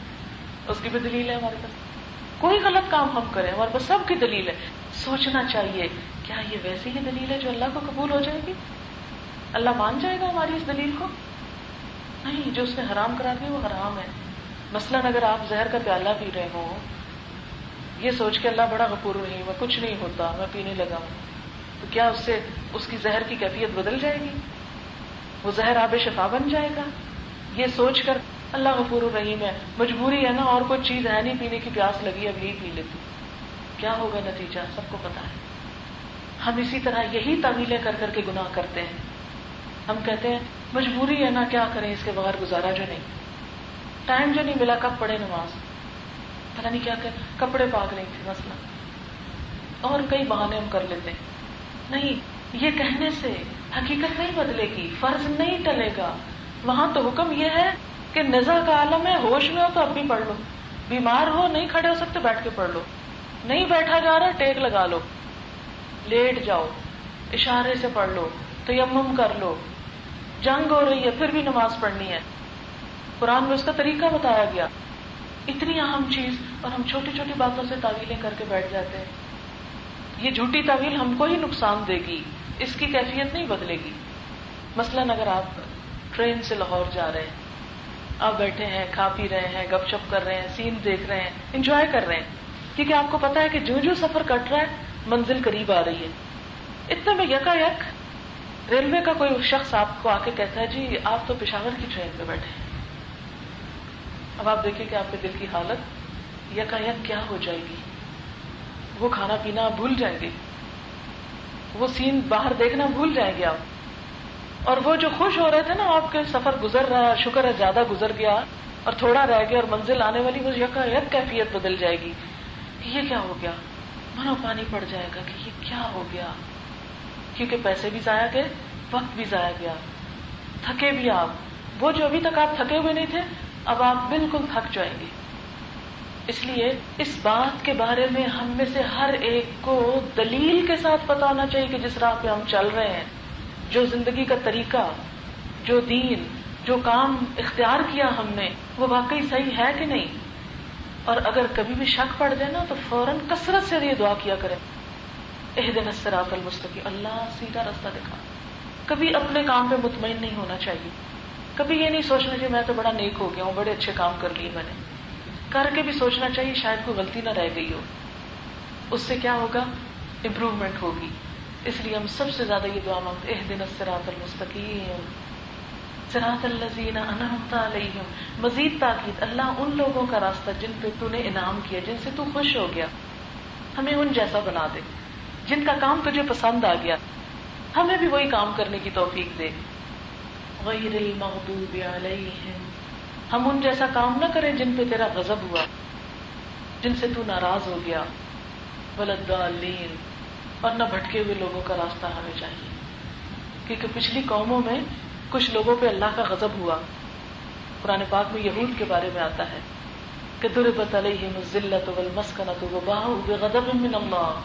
S1: اس کی بھی دلیل ہے ہمارے پاس. کوئی غلط کام ہم کریں ہمارے پاس سب کی دلیل ہے. سوچنا چاہیے کیا یہ ویسی ہی دلیل ہے جو اللہ کو قبول ہو جائے گی؟ اللہ مان جائے گا ہماری اس دلیل کو؟ نہیں، جو اس نے حرام کرا دیا وہ حرام ہے. مثلاً اگر آپ زہر کا پیالہ پی رہے ہو یہ سوچ کے اللہ بڑا غفور رحیم ہے، کچھ نہیں ہوتا، میں پینے لگا ہوں، تو کیا اس سے اس کی زہر کی کیفیت بدل جائے گی؟ وہ زہر آب شفا بن جائے گا؟ یہ سوچ کر اللہ غفور الرحیم ہے، مجبوری ہے نا، اور کوئی چیز ہے نہیں، پینے کی پیاس لگی اب یہی پی لیتی، کیا ہوگا نتیجہ سب کو پتا ہے. ہم اسی طرح یہی تعویلیں کر کر کے گناہ کرتے ہیں. ہم کہتے ہیں مجبوری ہے نا، کیا کریں، اس کے بغیر گزارا جو نہیں، ٹائم جو نہیں ملا، کب پڑھے نماز، پتہ نہیں کیا کہ کپڑے پاک نہیں تھے مثلا، اور کئی بہانے ہم کر لیتے ہیں. نہیں، یہ کہنے سے حقیقت نہیں بدلے گی، فرض نہیں ٹلے گا. وہاں تو حکم یہ ہے کہ نزع کا عالم ہے، ہوش میں ہو تو اب بھی پڑھ لو، بیمار ہو نہیں کھڑے ہو سکتے بیٹھ کے پڑھ لو، نہیں بیٹھا جا رہا ٹیک لگا لو، لیٹ جاؤ، اشارے سے پڑھ لو، تیمم کر لو. جنگ ہو رہی ہے پھر بھی نماز پڑھنی ہے، قرآن میں اس کا طریقہ بتایا گیا. اتنی اہم چیز، اور ہم چھوٹی چھوٹی باتوں سے تعویلیں کر کے بیٹھ جاتے ہیں. یہ جھوٹی تعویل ہم کو ہی نقصان دے گی، اس کی کیفیت نہیں بدلے گی. مثلاً اگر آپ ٹرین سے لاہور جا رہے ہیں، آپ بیٹھے ہیں، کھا پی رہے ہیں، گپ شپ کر رہے ہیں، سین دیکھ رہے ہیں، انجوائے کر رہے ہیں، کیونکہ آپ کو پتا ہے کہ جو جو سفر کٹ رہا ہے منزل قریب آ رہی ہے. اتنے میں یکا یک ریلوے کا کوئی شخص آپ کو آ کے کہتا ہے جی آپ تو پشاور کی ٹرین پہ بیٹھے ہیں. اب آپ دیکھیں کہ آپ کے دل کی حالت یکا یک کیا ہو جائے گی. وہ کھانا پینا آپ بھول جائیں گے، وہ سین باہر دیکھنا بھول جائیں گے آپ. اور وہ جو خوش ہو رہے تھے نا آپ کے سفر گزر رہا ہے، شکر ہے زیادہ گزر گیا اور تھوڑا رہ گیا اور منزل آنے والی، وہ یکا یک کیفیت بدل جائے گی کہ یہ کیا ہو گیا، منو پانی پڑ جائے گا کہ یہ کیا ہو گیا. کیونکہ پیسے بھی ضائع گئے، وقت بھی ضائع گیا، تھکے بھی آپ. وہ جو ابھی تک آپ تھکے ہوئے نہیں تھے اب آپ بالکل تھک جائیں گے. اس لیے اس بات کے بارے میں ہم میں سے ہر ایک کو دلیل کے ساتھ پتا ہونا چاہیے کہ جس راہ پہ ہم چل رہے ہیں، جو زندگی کا طریقہ، جو دین، جو کام اختیار کیا ہم نے، وہ واقعی صحیح ہے کہ نہیں. اور اگر کبھی بھی شک پڑ جائے نا تو فوراً کثرت سے یہ دعا کیا کریں، اہدنا الصراط المستقیم، اللہ سیدھا راستہ دکھا. کبھی اپنے کام پہ مطمئن نہیں ہونا چاہیے. کبھی یہ نہیں سوچنا چاہیے میں تو بڑا نیک ہو گیا ہوں، بڑے اچھے کام کر لیے میں نے. کر کے بھی سوچنا چاہیے شاید کوئی غلطی نہ رہ گئی ہو. اس سے کیا ہوگا؟ امپروومنٹ ہوگی. اس لیے ہم سب سے زیادہ یہ دعا مانگتے ہیں اہدنا الصراط المستقیم صراط الذین انعمت علیہم. مزید تاکید اللہ ان لوگوں کا راستہ جن پہ تو نے انعام کیا، جن سے تو خوش ہو گیا، ہمیں ان جیسا بنا دے. جن کا کام تجھے پسند آ گیا ہمیں بھی وہی کام کرنے کی توفیق دے. غیر المغضوب علیہم، ہم ان جیسا کام نہ کریں جن پہ تیرا غضب ہوا، جن سے تو ناراض ہو گیا. ولا الضالین، اور نہ بھٹکے ہوئے لوگوں کا راستہ ہمیں چاہیے، کیونکہ پچھلی قوموں میں کچھ لوگوں پہ اللہ کا غضب ہوا. قرآن پاک میں یہود کے بارے میں آتا ہے کہ ضربت علیہم الذلۃ والمسکنۃ وباءوا بغضب من اللہ.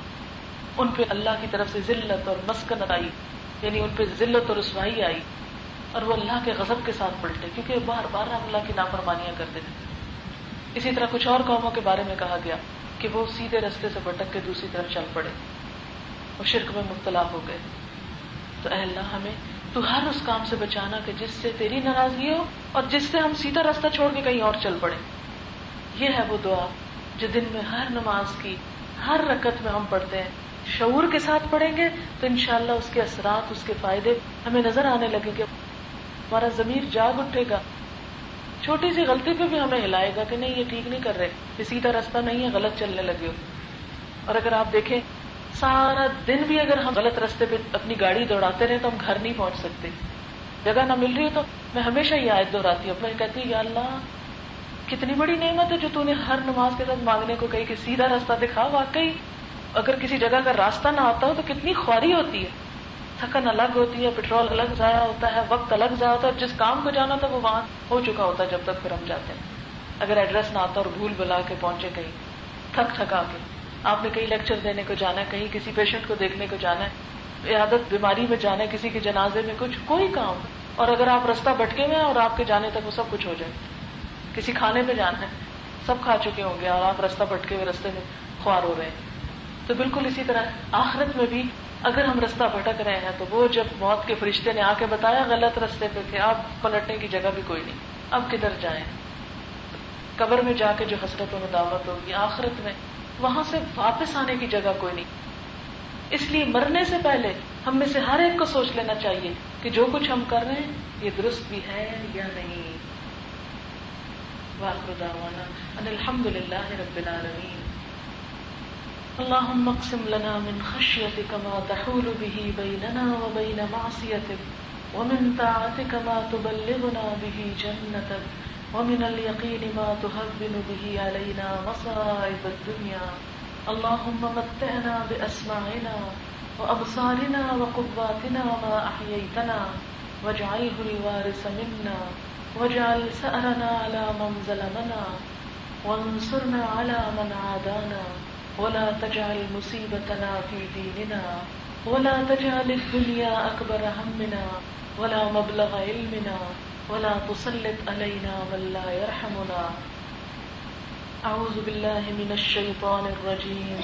S1: ان پہ اللہ کی طرف سے ذلت اور مسکنت آئی، یعنی ان پہ ذلت اور رسوائی آئی، اور وہ اللہ کے غضب کے ساتھ پلٹے کیونکہ بار بار اللہ کی نافرمانیاں کرتے تھے. اسی طرح کچھ اور قوموں کے بارے میں کہا گیا کہ وہ سیدھے رستے سے بھٹک کے دوسری طرف چل پڑے، وہ شرک میں مبتلا ہو گئے. تو اے اللہ ہمیں تو ہر اس کام سے بچانا کہ جس سے تیری ناراضگی ہو اور جس سے ہم سیدھا راستہ چھوڑ کے کہیں اور چل پڑے. یہ ہے وہ دعا جو دن میں ہر نماز کی ہر رکعت میں ہم پڑھتے ہیں. شعور کے ساتھ پڑھیں گے تو انشاءاللہ اس کے اثرات، اس کے فائدے ہمیں نظر آنے لگیں گے. ہمارا ضمیر جاگ اٹھے گا، چھوٹی سی غلطی پہ بھی ہمیں ہلائے گا کہ نہیں یہ ٹھیک نہیں کر رہے، یہ سیدھا راستہ نہیں ہے، غلط چلنے لگے ہو. اور اگر آپ دیکھیں سارا دن بھی اگر ہم غلط راستے پہ اپنی گاڑی دوڑاتے رہے تو ہم گھر نہیں پہنچ سکتے. جگہ نہ مل رہی ہے تو میں ہمیشہ یہ آیت دہراتی ہوں، میں کہتی ہوں یا اللہ کتنی بڑی نعمت ہے جو تو نے ہر نماز کے ساتھ مانگنے کو کہی کہ سیدھا راستہ دکھا. واقعی اگر کسی جگہ کا راستہ نہ آتا ہو تو کتنی خواری ہوتی ہے، تھکن الگ ہوتی ہے، پیٹرول الگ ضائع ہوتا ہے، وقت الگ ضائع ہوتا ہے. جس کام کو جانا تھا وہ وہاں ہو چکا ہوتا ہے جب تک پھر ہم جاتے ہیں. اگر ایڈریس نہ آتا اور بھول بلا کے پہنچے کہیں تھک تھکا کے، آپ نے کہیں لیکچر دینے کو جانا ہے، کہیں کسی پیشنٹ کو دیکھنے کو جانا ہے، عیادت بیماری میں جانا ہے، کسی کے جنازے میں، کچھ کوئی کام، اور اگر آپ راستہ بھٹکے ہوئے ہیں اور آپ کے جانے تک وہ سب کچھ ہو جائے. کسی کھانے میں جانا ہے، سب کھا چکے ہوں گے اور آپ راستہ بھٹکے ہوئے راستے میں خوار ہو رہے ہیں. تو بالکل اسی طرح آخرت میں بھی اگر ہم راستہ بھٹک رہے ہیں تو وہ جب موت کے فرشتے نے آ کے بتایا غلط راستے پہ تھے، اب پلٹنے کی جگہ بھی کوئی نہیں، اب کدھر جائیں. قبر میں جا کے جو حسرت و ندامت ہوگی، آخرت میں وہاں سے واپس آنے کی جگہ کوئی نہیں. اس لیے مرنے سے پہلے ہم میں سے ہر ایک کو سوچ لینا چاہیے کہ جو کچھ ہم کر رہے ہیں یہ درست بھی ہے یا نہیں. وآخر دعوانا ان الحمد للہ رب العالمین. اللهم اقسم لنا من خشيتك ما تحول به بيننا وبين معصيتك ومن طاعتك ما تبلغنا به جنتك ومن اليقين ما تهون به علينا مصائب الدنيا. اللهم متعنا بأسماعنا وأبصارنا وقواتنا ما أحييتنا واجعله الوارث منا واجعل ثأرنا على من ظلمنا وانصرنا على من عادانا ولا تجعل مصيبتنا في ديننا ولا تجعل الدنيا أكبر همنا ولا مبلغ علمنا ولا تسلط علينا من لا يرحمنا. أعوذ بالله من الشيطان الرجيم.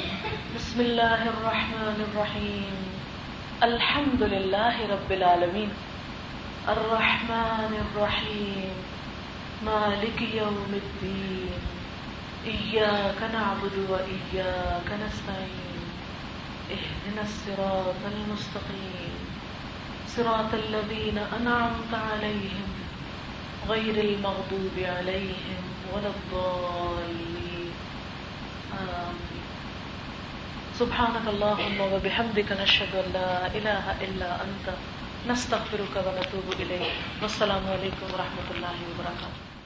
S1: بسم الله الرحمن الرحيم. الحمد لله رب العالمين الرحمن الرحيم مالك يوم الدين إياك نعبد وإياك نستعين اهدنا الصراط المستقيم صراط الذين أنعمت عليهم غير المغضوب عليهم ولا الضالين آمين. سبحانك اللهم وبحمدك نشهد أن لا إله إلا أنت نستغفرك ونتوب إليك. والسلام عليكم ورحمة الله وبركاته.